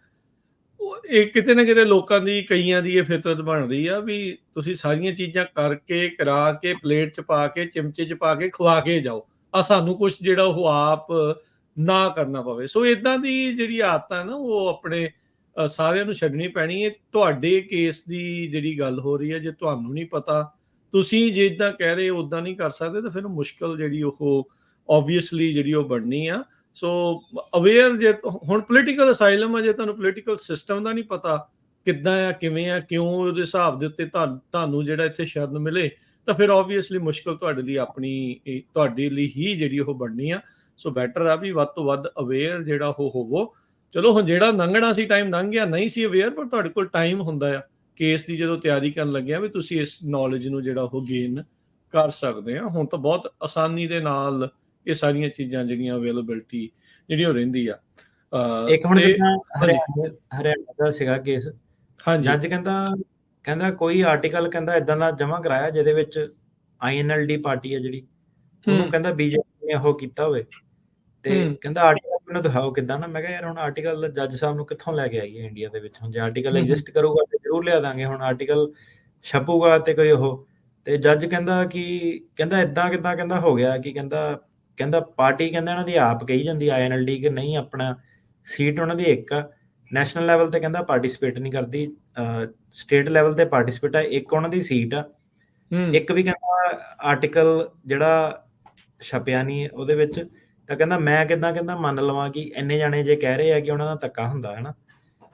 ਇਹ ਕਿਤੇ ਨਾ ਕਿਤੇ ਲੋਕਾਂ ਦੀ, ਕਈਆਂ ਦੀ ਇਹ ਫਿਤਰਤ ਬਣ ਰਹੀ ਆ ਵੀ ਤੁਸੀਂ ਸਾਰੀਆਂ ਚੀਜ਼ਾਂ ਕਰਕੇ, ਕਰਾ ਕੇ, ਪਲੇਟ 'ਚ ਪਾ ਕੇ, ਚਿਮਚੇ 'ਚ ਪਾ ਕੇ ਖਵਾ ਕੇ ਜਾਓ, ਸਾਨੂੰ ਕੁਛ ਜਿਹੜਾ ਉਹ ਆਪ ਨਾ ਕਰਨਾ ਪਵੇ। ਸੋ ਇਦਾਂ ਦੀ ਜਿਹੜੀ ਆਦਤ ਹੈ ਨਾ, ਉਹ ਆਪਣੇ ਸਾਰਿਆਂ ਨੂੰ ਛੱਡਣੀ ਪੈਣੀ ਹੈ। ਤੁਹਾਡੇ ਕੇਸ ਦੀ ਜਿਹੜੀ ਗੱਲ ਹੋ ਰਹੀ ਹੈ, ਜੇ ਤੁਹਾਨੂੰ ਨਹੀਂ ਪਤਾ, ਤੁਸੀਂ ਜਿੱਦਾਂ ਕਹਿ ਰਹੇ ਉੱਦਾਂ ਨਹੀਂ ਕਰ ਸਕਦੇ, ਤਾਂ ਫਿਰ ਮੁਸ਼ਕਲ ਜਿਹੜੀ ਉਹ ਓਬਵੀਅਸਲੀ ਜਿਹੜੀ ਉਹ ਬਣਨੀ ਆ। ਸੋ ਅਵੇਅਰ, ਜੇ ਹੁਣ ਪੋਲੀਟੀਕਲ ਅਸਾਈਲਮ ਆ, ਜੇ ਤੁਹਾਨੂੰ ਪੋਲੀਟੀਕਲ ਸਿਸਟਮ ਦਾ ਨਹੀਂ ਪਤਾ ਕਿੱਦਾਂ ਆ, ਕਿਵੇਂ ਆ, ਕਿਉਂ ਉਹਦੇ ਹਿਸਾਬ ਦੇ ਉੱਤੇ ਤੁਹਾਨੂੰ ਜਿਹੜਾ ਇੱਥੇ ਸ਼ਰਨ ਮਿਲੇ, ਤਾਂ ਫਿਰ ਓਬਵੀਅਸਲੀ ਮੁਸ਼ਕਲ ਤੁਹਾਡੇ ਲਈ ਆਪਣੀ, ਤੁਹਾਡੇ ਲਈ ਹੀ ਜਿਹੜੀ ਉਹ ਬਣਨੀ ਆ। ਸੋ ਬੈਟਰ ਆ ਵੀ ਵੱਧ ਤੋਂ ਵੱਧ ਅਵੇਅਰ ਜਿਹੜਾ ਉਹ ਹੋਵੋ। ਚਲੋ ਹੁਣ ਜਿਹੜਾ ਲੰਘਣਾ ਸੀ ਟਾਈਮ ਲੰਘ ਗਿਆ, ਨਹੀਂ ਸੀ ਅਵੇਅਰ, ਪਰ ਤੁਹਾਡੇ ਕੋਲ ਟਾਈਮ ਹੁੰਦਾ ਆ ਕੇਸ ਦੀ, ਜਦੋਂ ਤਿਆਰੀ ਕਰਨ ਲੱਗਿਆ ਵੀ ਤੁਸੀਂ ਇਸ ਨੌਲੇਜ ਨੂੰ ਜਿਹੜਾ ਉਹ ਗੇਨ ਕਰ ਸਕਦੇ ਆ। ਹੁਣ ਤਾਂ ਬਹੁਤ ਆਸਾਨੀ ਦੇ ਨਾਲ ਇਹ ਸਾਰੀਆਂ ਚੀਜ਼ਾਂ ਜਿਹੜੀਆਂ ਅਵੇਲੇਬਿਲਟੀ ਜਿਹੜੀ ਉਹ ਰਹਿੰਦੀ ਆ। ਇੱਕ ਹੁਣ ਜਿੱਦਾਂ ਹਰਿਆਣਾ ਦਾ ਸੀਗਾ ਕੇਸ, ਜੱਜ ਕਹਿੰਦਾ ਕੋਈ ਆਰਟੀਕਲ, ਕਹਿੰਦਾ ਏਦਾਂ ਦਾ ਜਮ੍ਹਾਂ ਕਰਾਇਆ ਜਿਹਦੇ ਵਿੱਚ INLD ਪਾਰਟੀ ਹੈ ਜਿਹੜੀ, ਉਹਨੂੰ ਕਹਿੰਦਾ BJP ਨੇ ਉਹ ਕੀਤਾ ਹੋਵੇ, ਤੇ ਕਹਿੰਦਾ ਆਰਟੀਕਲ ਮੈਨੂੰ ਦਿਖਾਓ ਕਿੱਦਾਂ ਨਾ। ਮੈਂ ਕਿਹਾ ਯਾਰ ਹੁਣ ਆਰਟੀਕਲ ਜੱਜ ਸਾਹਿਬ ਨੂੰ ਕਿੱਥੋਂ ਲੈ ਕੇ ਆਈਏ ਇੰਡੀਆ ਦੇ ਵਿੱਚ? ਹੁਣ ਜੇ ਆਰਟੀਕਲ ਐਗਜ਼ਿਸਟ ਕਰੂਗਾ ਤੇ ਜ਼ਰੂਰ ਲਿਆ ਦਾਂਗੇ, ਹੁਣ ਆਰਟੀਕਲ ਛਪੂਗਾ ਤੇ ਕੋਈ ਉਹ, ਤੇ ਜੱਜ ਕਹਿੰਦਾ ਏਦਾਂ ਕਿੱਦਾਂ, ਕਹਿੰਦਾ ਹੋ ਗਿਆ ਕਿ ਕਹਿੰਦਾ ਪਾਰਟੀ, ਕਹਿੰਦਾ ਇਹਨਾਂ ਦੀ ਆਪ ਕਹੀ ਜਾਂਦੀ INLD ਕਿ ਨਹੀਂ, ਆਪਣਾ ਸੀਟ ਉਹਨਾਂ ਦੀ ਇੱਕ ਆ, ਨੈਸ਼ਨਲ ਲੈਵਲ ਤੇ ਕਹਿੰਦਾ ਪਾਰਟਿਸਿਪੇਟ ਨਹੀਂ ਕਰਦੀ, ਸਟੇਟ ਲੈਵਲ ਤੇ ਪਾਰਟਿਸਿਪੇਟ ਆ, ਇੱਕ ਉਹਨਾਂ ਦੀ ਸੀਟ ਆ, ਇੱਕ ਵੀ ਕਹਿੰਦਾ ਆਰਟੀਕਲ ਜਿਹੜਾ ਛਪਿਆ ਨਹੀਂ ਉਹਦੇ ਵਿੱਚ, ਤਾਂ ਕਹਿੰਦਾ ਮੈਂ ਕਿੱਦਾਂ, ਕਹਿੰਦਾ ਮੰਨ ਲਵਾਂ ਕਿ ਇੰਨੇ ਜਾਣੇ ਜੇ ਕਹਿ ਰਹੇ ਆ ਕਿ ਉਹਨਾਂ ਦਾ ਧੱਕਾ ਹੁੰਦਾ ਹੈ ਨਾ।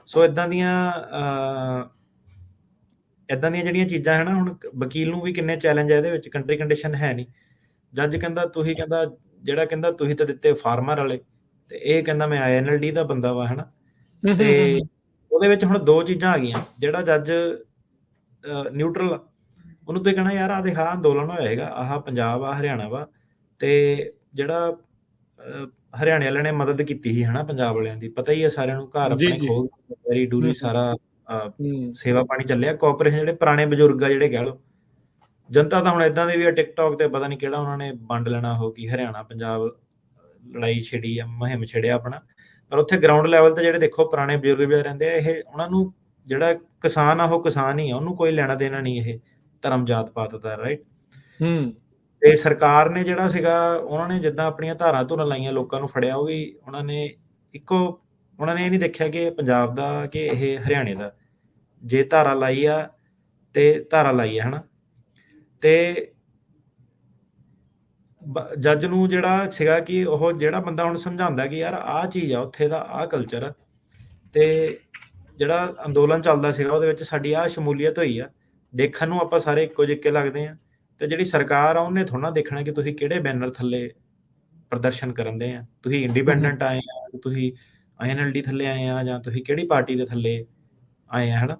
ਸੋ ਇਦਾਂ ਦੀਆਂ ਜਿਹੜੀਆਂ ਚੀਜ਼ਾਂ ਹੈ ਨਾ, ਹੁਣ ਵਕੀਲ ਨੂੰ ਵੀ ਕਿੰਨੇ ਚੈਲੰਜ ਹੈ ਇਹਦੇ ਵਿੱਚ, ਕੰਟਰੀ ਕੰਡੀਸ਼ਨ ਹੈ ਨਹੀਂ। ਜੱਜ ਕਹਿੰਦਾ ਤੁਸੀਂ, ਕਹਿੰਦਾ ਜਿਹੜਾ, ਕਹਿੰਦਾ ਤੁਸੀਂ ਤਾਂ ਦਿੱਤੇ ਫਾਰਮਰ ਵਾਲੇ, ਤੇ ਇਹ ਕਹਿੰਦਾ ਮੈਂ INLD ਦਾ ਬੰਦਾ ਵਾ, ਹਨਾ? ਤੇ ਉਹਦੇ ਵਿੱਚ ਹੁਣ ਦੋ ਚੀਜ਼ਾਂ ਆ ਗਈਆਂ। ਜਿਹੜਾ ਜੱਜ ਨਿਊਟਰਲ ਆ, ਉਹਨੂੰ ਤੁਸੀਂ ਕਹਿਣਾ ਯਾਰ ਆਹ ਦੇਖ ਆਹ ਅੰਦੋਲਨ ਹੋਇਆ ਹੈਗਾ, ਆਹ ਪੰਜਾਬ ਆ, ਹਰਿਆਣਾ ਵਾ, ਤੇ ਜਿਹੜਾ ਹਰਿਆਣੇ ਵਾਲਿਆਂ ਨੇ ਮਦਦ ਕੀਤੀ ਸੀ ਹਨਾ ਪੰਜਾਬ ਵਾਲਿਆਂ ਦੀ, ਪਤਾ ਹੀ ਹੈ ਸਾਰਿਆਂ ਨੂੰ, ਘਰ ਜੀ ਆਪਣੇ ਜੀ। ਖੋਲ ਡੈਰੀ ਡੂਰੀ ਹੂੰ ਸਾਰਾ ਹੂੰ ਸੇਵਾ ਪਾਣੀ ਚੱਲਿਆ। ਕੋਆਪਰੇਸ਼ਨ ਜਿਹੜੇ ਪੁਰਾਣੇ ਬਜ਼ੁਰਗ ਆ ਜਿਹੜੇ ਕਹਿ ਲਓ, ਜਨਤਾ ਤਾਂ ਹੁਣ ਇਦਾਂ ਦੀ ਵੀ ਆ ਟਿਕਟੌਕ ਤੇ ਪਤਾ ਨਹੀਂ ਕਿਹੜਾ ਉਹਨਾਂ ਨੇ ਵੰਡ ਲੈਣਾ, ਉਹ ਕੀ ਹਰਿਆਣਾ ਪੰਜਾਬ ਲੜਾਈ ਛਿੜੀ ਆ, ਮੁਹਿੰਮ ਛਿੜਿਆ ਆਪਣਾ। ਪਰ ਉੱਥੇ ਗਰਾਊਂਡ ਲੈਵਲ ਤੇ ਜਿਹੜੇ ਦੇਖੋ ਪੁਰਾਣੇ ਬਜ਼ੁਰਗ ਵੀ ਰਹਿੰਦੇ ਆ, ਇਹ ਉਹਨਾਂ ਨੂੰ ਜਿਹੜਾ ਕਿਸਾਨ ਆ ਉਹ ਕਿਸਾਨ ਹੀ ਆ, ਉਹਨੂੰ ਕੋਈ ਲੈਣਾ ਦੇਣਾ ਨਹੀਂ ਇਹ ਧਰਮ ਜਾਤ ਪਾਤ ਦਾ, ਰਾਈਟ। ਹੂੰ ਤੇ ਸਰਕਾਰ ਨੇ ਜਿਹੜਾ ਸੀਗਾ, ਉਹਨਾਂ ਨੇ ਜਿੱਦਾਂ ਆਪਣੀਆਂ ਧਾਰਾਂ ਧੁਰਾਂ ਲਾਈਆਂ, ਲੋਕਾਂ ਨੂੰ ਫੜਿਆ, ਉਹ ਵੀ ਉਹਨਾਂ ਨੇ ਉਹਨਾਂ ਨੇ ਇਹ ਨਹੀਂ ਦੇਖਿਆ ਕਿ ਇਹ ਪੰਜਾਬ ਦਾ ਕਿ ਇਹ ਹਰਿਆਣੇ ਦਾ। ਜੇ ਧਾਰਾ ਲਾਈ ਆ ਤੇ ਧਾਰਾ ਲਾਈ ਆ ਹਨਾ, ਤੇ ਜੱਜ ਨੂੰ ਜਿਹੜਾ ਸੀਗਾ ਕਿ ਉਹ ਜਿਹੜਾ ਬੰਦਾ ਹੁਣ ਸਮਝਾਉਂਦਾ ਕਿ ਯਾਰ ਆਹ ਚੀਜ਼ ਆ, ਉੱਥੇ ਦਾ ਆਹ ਕਲਚਰ ਆ, ਤੇ ਜਿਹੜਾ ਅੰਦੋਲਨ ਚੱਲਦਾ ਸੀਗਾ ਉਹਦੇ ਵਿੱਚ ਸਾਡੀ ਆਹ ਸ਼ਮੂਲੀਅਤ ਹੋਈ ਆ, ਦੇਖਣ ਨੂੰ ਆਪਾਂ ਸਾਰੇ ਇੱਕੋ ਜਿਹੇ ਲੱਗਦੇ ਆ, ਤੇ ਜਿਹੜੀ ਸਰਕਾਰ ਆ ਉਹਨੇ ਥੋੜਾ ਦੇਖਣਾ ਕਿ ਤੁਸੀਂ ਕਿਹੜੇ ਬੈਨਰ ਥੱਲੇ ਪ੍ਰਦਰਸ਼ਨ ਕਰਨ ਦੇ ਆ, ਤੁਸੀਂ ਇੰਡੀਪੈਂਡੈਂਟ ਆਏ ਆ, ਤੁਸੀਂ INLD ਥੱਲੇ ਆਏ ਆ, ਜਾਂ ਤੁਸੀਂ ਕਿਹੜੀ ਪਾਰਟੀ ਦੇ ਥੱਲੇ ਆਏ ਆ ਹਨਾ।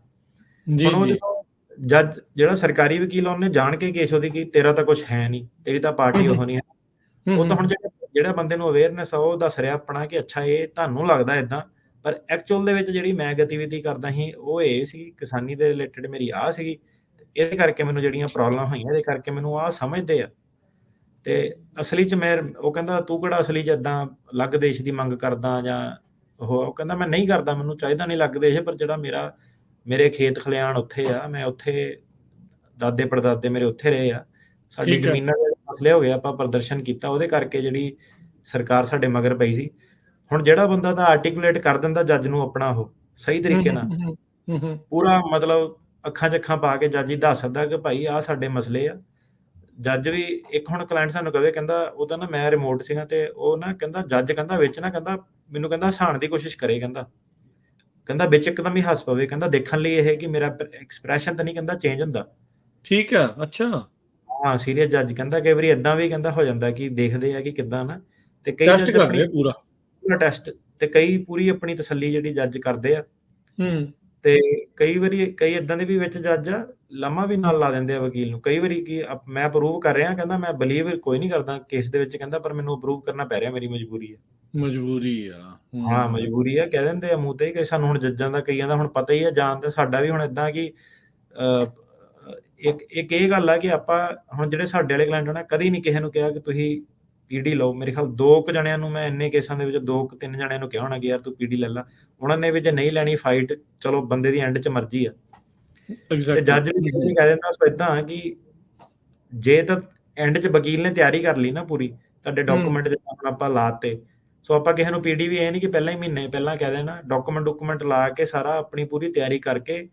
ਜੀ ਹੁਣ ਉਹ ਜੀ। ਜਦੋਂ ਜੱਜ ਜਿਹੜਾ ਸਰਕਾਰੀ ਵਕੀਲ ਉਹਨੇ ਜਾਣ ਕੇ ਕੇਸ ਉਹਦੀ ਕਿ ਤੇਰਾ ਤਾਂ ਕੁਝ ਹੈ ਨਹੀਂ, ਤੇਰੀ ਤਾਂ ਪਾਰਟੀ ਉਹ ਨਹੀਂ ਹੈ। ਉਹ ਤਾਂ ਹੁਣ ਜਿਹੜਾ ਬੰਦੇ ਨੂੰ ਅਵੇਅਰਨੈਸ ਆ ਉਹ ਦੱਸ ਰਿਹਾ ਆਪਣਾ ਕਿ ਅੱਛਾ ਇਹ ਤੁਹਾਨੂੰ ਲੱਗਦਾ ਇਦਾਂ, ਪਰ ਐਕਚੁਅਲ ਦੇ ਵਿੱਚ ਜਿਹੜੀ ਮੈਂ ਗਤੀਵਿਧੀ ਕਰਦਾ ਸੀ ਉਹ ਇਹ ਸੀ, ਕਿਸਾਨੀ ਦੇ ਰਿਲੇਟਡ ਮੇਰੀ ਆਹ ਸੀਗੀ, ਇਹਦੇ ਕਰਕੇ ਮੈਨੂੰ ਜਿਹੜੀਆਂ ਪ੍ਰੋਬਲਮ ਹੋਈਆਂ, ਇਹਦੇ ਕਰਕੇ ਮੈਨੂੰ ਆਹ ਸਮਝਦੇ ਆ। ਤੇ ਅਸਲੀ ਚ ਮੈਂ ਉਹ ਕਹਿੰਦਾ ਤੂੰ ਕਿਹੜਾ ਅਸਲੀ ਚ ਏਦਾਂ ਅਲੱਗ ਦੇਸ਼ ਦੀ ਮੰਗ ਕਰਦਾ, ਜਾਂ ਉਹ ਕਹਿੰਦਾ ਮੈਂ ਨਹੀਂ ਕਰਦਾ, ਮੈਨੂੰ ਚਾਹੀਦਾ ਨਹੀਂ ਅਲੱਗ ਦੇਸ਼, ਪਰ ਜਿਹੜਾ ਮੇਰੇ ਖੇਤ ਖਲਿਆਣ ਉੱਥੇ ਆ, ਮੈਂ ਉੱਥੇ ਦਾਦੇ ਪੜਦਾਦੇ ਮੇਰੇ ਉੱਥੇ ਰਹੇ ਆ, ਸਾਡੀ ਜ਼ਮੀਨਾਂ ਦੇ ਮਸਲੇ ਹੋ ਗਏ, ਆਪਾਂ ਪ੍ਰਦਰਸ਼ਨ ਕੀਤਾ, ਉਹਦੇ ਕਰਕੇ ਜਿਹੜੀ ਸਰਕਾਰ ਸਾਡੇ ਮਗਰ ਪਈ ਸੀ। ਹੁਣ ਜਿਹੜਾ ਬੰਦਾ ਤਾਂ ਆਰਟੀਕੂਲੇਟ ਕਰ ਦਿੰਦਾ ਜੱਜ ਨੂੰ ਆਪਣਾ ਉਹ ਸਹੀ ਤਰੀਕੇ ਨਾਲ, ਪੂਰਾ ਮਤਲਬ ਅੱਖਾਂ 'ਚ ਅੱਖਾਂ ਪਾ ਕੇ ਜੱਜ ਹੀ ਦੱਸ ਸਕਦਾ ਕਿ ਭਾਈ ਆਹ ਸਾਡੇ ਮਸਲੇ ਆ। ਜੱਜ ਵੀ ਇੱਕ ਹੁਣ ਕਲਾਇੰਟ ਸਾਨੂੰ ਕਹੇ, ਕਹਿੰਦਾ ਉਹ ਤਾਂ ਨਾ ਮੈਂ ਰਿਮੋਟ ਸੀਗਾ, ਤੇ ਉਹ ਨਾ ਕਹਿੰਦਾ ਜੱਜ ਕਹਿੰਦਾ ਵਿੱਚ ਨਾ ਕਹਿੰਦਾ ਮੈਨੂੰ ਕਹਿੰਦਾ ਹਸਾਉਣ ਦੀ ਕੋਸ਼ਿਸ਼ ਕਰੇ, ਕਹਿੰਦਾ ਵਿੱਚ ਇੱਕਦਮ ਹੀ ਹੱਸ ਪਵੇ, ਕਹਿੰਦਾ ਦੇਖਣ ਲਈ ਇਹ ਕਿ ਮੇਰਾ ਐਕਸਪ੍ਰੈਸ਼ਨ ਤਾਂ ਨਹੀਂ ਕਹਿੰਦਾ ਚੇਂਜ ਹੁੰਦਾ। ਠੀਕ ਆ, ਅੱਛਾ। ਹਾਂ ਸੀਰੀਅਸ ਜੱਜ ਕਹਿੰਦਾ ਕਈ ਵਾਰੀ ਏਦਾਂ ਵੀ ਕਹਿੰਦਾ ਹੋ ਜਾਂਦਾ ਕਿ ਦੇਖਦੇ ਆ ਕਿ ਕਿੱਦਾਂ ਨਾ, ਤੇ ਕਈ ਟੈਸਟ ਜੱਜ ਕਰ ਆਪਣੀ ਰਹੇ ਪੂਰਾ ਟੈਸਟ, ਤੇ ਕਈ ਪੂਰੀ ਆਪਣੀ ਤਸੱਲੀ ਜਿਹੜੀ ਜੱਜ ਕਰਦੇ ਆ। ਤੇ ਕਈ ਵਾਰੀ ਕਈ ਏਦਾਂ ਦੇ ਵੀ ਵਿੱਚ ਜੱਜ ਆ ਲੰਮਾ ਵੀ ਨਾਲ ਲਾ ਦਿੰਦੇ ਆ ਵਕੀਲ ਨੂੰ, ਕਈ ਵਾਰੀ ਕਿ ਮੈਂ ਅਪਰੂਵ ਕਰ ਰਿਹਾ, ਕਹਿੰਦਾ ਮੈਂ ਬਲੀਵ ਕੋਈ ਨਹੀਂ ਕਰਦਾ ਕੇਸ ਦੇ ਵਿੱਚ, ਕਹਿੰਦਾ ਪਰ ਮੈਨੂੰ ਅਪਰੂਵ ਕਰਨਾ ਪੈ ਰਿਹਾ, ਮੇਰੀ ਮਜਬੂਰੀ ਹੈ। ਮਜਬੂਰੀ ਆ। ਹਾਂ ਮਜਬੂਰੀ ਆ, ਕਹਿ ਦਿੰਦੇ ਆ ਮੂੰਹ ਤੇ ਕਿ ਸਾਨੂੰ ਹੁਣ ਜੱਜਾਂ ਦਾ ਕਈਆਂ ਦਾ ਹੁਣ ਪਤਾ ਹੀ ਆ, ਜਾਣਦਾ ਸਾਡਾ ਵੀ ਹੁਣ ਏਦਾਂ ਕਿ ਇੱਕ ਇਹ ਗੱਲ ਆ ਕਿ ਆਪਾਂ ਹੁਣ ਜਿਹੜੇ ਸਾਡੇ ਵਾਲੇ ਕਲਾਇੰਟ ਨਾ, ਕਦੀ ਨਹੀਂ ਕਿਸੇ ਨੂੰ ਕਿਹਾ ਕਿ ਤੁਸੀਂ ਪੀਡੀ ਲਓ। ਮੇਰੇ ਖਿਆਲ 2 ਕੁ ਜਣਿਆਂ ਨੂੰ ਮੈਂ ਇੰਨੇ ਕੇਸਾਂ ਦੇ ਵਿੱਚ 2 ਕੁ 3 ਜਣਿਆਂ ਨੂੰ ਕਿਹਾ ਹੋਣਾ ਕਿ ਯਾਰ ਤੂੰ ਪੀਡੀ ਲੈ ਲਾ, ਉਹਨਾਂ ਨੇ ਵੀ ਜੇ ਨਹੀਂ ਲੈਣੀ ਫਾਈਟ, ਚਲੋ ਬੰਦੇ ਦੀ ਐਂਡ 'ਚ ਮਰਜ਼ੀ ਆ, ਤੇ ਜੱਜ ਵੀ ਕਹਿ ਦਿੰਦਾ। ਸੋ ਏਦਾਂ ਕਿ ਜੇ ਤਾਂ ਐਂਡ 'ਚ ਵਕੀਲ ਨੇ ਤਿਆਰੀ ਕਰ ਲਈ ਨਾ ਪੂਰੀ, ਤੁਹਾਡੇ ਡਾਕੂਮੈਂਟ ਜਿੱਦਾਂ ਹੁਣ ਆਪਾਂ ਲਾਤੇ, ਸੋ ਆਪਾਂ ਕਿਸੇ ਨੂੰ ਪੀਡੀ ਵੀ ਇਹ ਨਹੀਂ ਕਿ ਪਹਿਲਾਂ ਹੀ ਮਹੀਨੇ ਪਹਿਲਾਂ ਕਹਿ ਦੇਣਾ, ਡਾਕੂਮੈਂਟ ਲਾ ਕੇ ਸਾਰਾ ਆਪਣੀ ਪੂਰੀ ਤਿਆਰੀ ਕਰਕੇ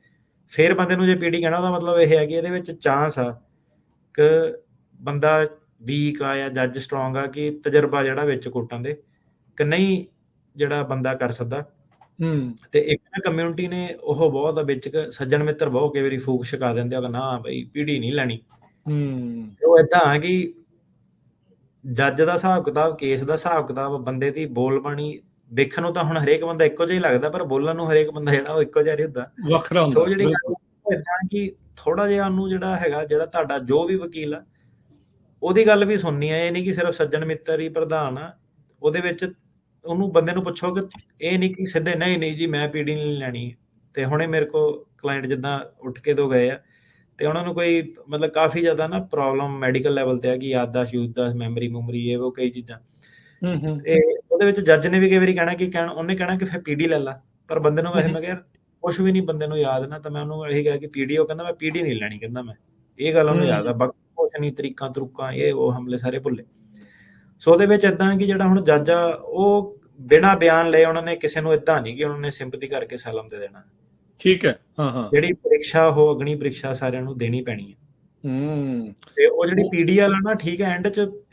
ਫਿਰ ਬੰਦੇ ਨੂੰ ਜੇ ਪੀਡੀ ਕਹਿਣਾ, ਉਹਦਾ ਮਤਲਬ ਇਹ ਹੈ ਕਿ ਇਹਦੇ ਵਿੱਚ ਚਾਂਸ ਆ ਕਿ ਬੰਦਾ ਵੀਕ ਆ ਜਾਂ ਜੱਜ ਸਟਰੋਂਗ ਆ, ਕਿ ਤਜਰਬਾ ਜਿਹੜਾ ਵਿੱਚ ਕੋਰਟਾਂ ਦੇ ਕਿ ਨਹੀਂ ਜਿਹੜਾ ਬੰਦਾ ਕਰ ਸਕਦਾ। ਤੇ ਇੱਕ ਨਾ ਕਮਿਊਨਿਟੀ ਨੇ ਉਹ ਬਹੁਤ ਵਿੱਚ ਸੱਜਣ ਮਿੱਤਰ ਬਹੁਤ ਕਈ ਵਾਰੀ ਫੂਕ ਛਕਾ ਦਿੰਦੇ ਆ ਕਿ ਨਾ ਬਈ ਪੀੜੀ ਨਹੀਂ ਲੈਣੀ। ਉਹ ਏਦਾਂ ਆ ਕਿ ਜੱਜ ਦਾ ਹਿਸਾਬ ਕਿਤਾਬ, ਕੇਸ ਦਾ ਹਿਸਾਬ ਕਿਤਾਬ, ਬੰਦੇ ਦੀ ਬੋਲ ਬਾਣੀ ਦੇਖਣ ਨੂੰ ਤਾਂ ਹੁਣ ਹਰੇਕ ਬੰਦਾ ਇੱਕੋ ਜਿਹਾ ਹੀ ਲੱਗਦਾ, ਪਰ ਬੋਲਣ ਨੂੰ ਹਰੇਕ ਬੰਦਾ ਜਿਹੜਾ ਉਹ ਇੱਕੋ ਜਿਹਾ ਨਹੀਂ ਹੁੰਦਾ, ਵੱਖਰਾ ਹੁੰਦਾ। ਸੋ ਜਿਹੜੀ ਏਦਾਂ ਕਿ ਥੋੜਾ ਜਿਹਾ ਉਹਨੂੰ ਜਿਹੜਾ ਹੈਗਾ, ਜਿਹੜਾ ਤੁਹਾਡਾ ਜੋ ਵੀ ਵਕੀਲ ਆ ਉਹਦੀ ਗੱਲ ਵੀ ਸੁਣਨੀ ਆ, ਇਹ ਨਹੀਂ ਕਿ ਸਿਰਫ ਸੱਜਣ ਮਿੱਤਰ ਹੀ ਪ੍ਰਧਾਨ ਆ ਉਹਦੇ ਵਿੱਚ। ਉਹਨੂੰ ਬੰਦੇ ਨੂੰ ਪੁੱਛੋ ਕਿ ਇਹ ਨਹੀਂ ਕਿ ਸਿੱਧੇ ਨਹੀਂ ਜੀ ਮੈਂ ਪੀਡੀ ਨਹੀਂ ਲੈਣੀ। ਤੇ ਹੁਣੇ ਮੇਰੇ ਕੋਲ ਕਲਾਇੰਟ ਜਿੱਦਾਂ ਉੱਠ ਕੇ ਦੋ ਗਏ ਆ, ਤੇ ਉਹਨਾਂ ਨੂੰ ਕੋਈ ਮਤਲਬ ਕਾਫੀ ਜ਼ਿਆਦਾ ਨਾ ਪ੍ਰੋਬਲਮ ਮੈਡੀਕਲ ਲੈਵਲ ਤੇ ਆ ਕਿ ਯਾਦਦਾਸ਼ਤ, ਮੈਮਰੀ ਇਹ ਉਹ ਕਈ ਚੀਜ਼ਾਂ, ਤੇ ਉਹਦੇ ਵਿੱਚ ਜੱਜ ਨੇ ਵੀ ਕਈ ਵਾਰੀ ਕਹਿਣਾ ਉਹਨੇ ਕਹਿਣਾ ਕਿ ਫਿਰ ਪੀਡੀ ਲੈ ਲਾ, ਪਰ ਬੰਦੇ ਨੂੰ ਵੈਸੇ ਮੈਂ ਕਿਹਾ ਕੁਛ ਵੀ ਨਹੀਂ ਬੰਦੇ ਨੂੰ ਯਾਦ ਨਾ, ਤਾਂ ਮੈਂ ਉਹਨੂੰ ਇਹੀ ਕਿਹਾ ਕਿ ਪੀਡੀ, ਉਹ ਕਹਿੰਦਾ ਮੈਂ ਪੀਡੀ ਨਹੀਂ ਲੈਣੀ, ਕਹਿੰਦਾ ਮੈਂ ਇਹ ਗੱਲ ਉਹਨੂੰ ਯਾਦ ਆ, ਬਾਕੀ ਕੁਛ ਨਹੀਂ ਤਰੀਕਾਂ ਤਰੁਕਾਂ ਇਹ ਉਹ ਹਮਲੇ ਸਾਰੇ ਭੁੱਲੇ। ਸੋ ਉਹਦੇ ਵਿੱਚ ਏਦਾਂ ਕਿ ਜਿਹੜਾ ਹੁਣ ਜੱਜ ਆ ਉਹ ਬਿਨਾਂ ਬਿਆਨ ਲਏ ਉਹਨਾਂ ਨੇ ਕਿਸੇ ਨੂੰ ਏਦਾਂ ਨਹੀਂ ਕਿ ਉਹਨਾਂ ਨੇ ਸਿੰਪਥੀ ਕਰਕੇ ਅਸਾਈਲਮ ਦੇ ਦੇਣਾ। ਠੀਕ ਹੈ, ਹਾਂ ਜਿਹੜੀ ਪ੍ਰੀਖਿਆ ਉਹ ਅਗਨੀ ਪ੍ਰੀਖਿਆ ਸਾਰਿਆਂ ਨੂੰ ਦੇਣੀ ਪੈਣੀ ਹੈ। ਤੇ ਉਹ ਜਿਹੜੀ ਪੀਡੀ ਵਾਲਾ ਨਾ ਠੀਕ ਹੈ,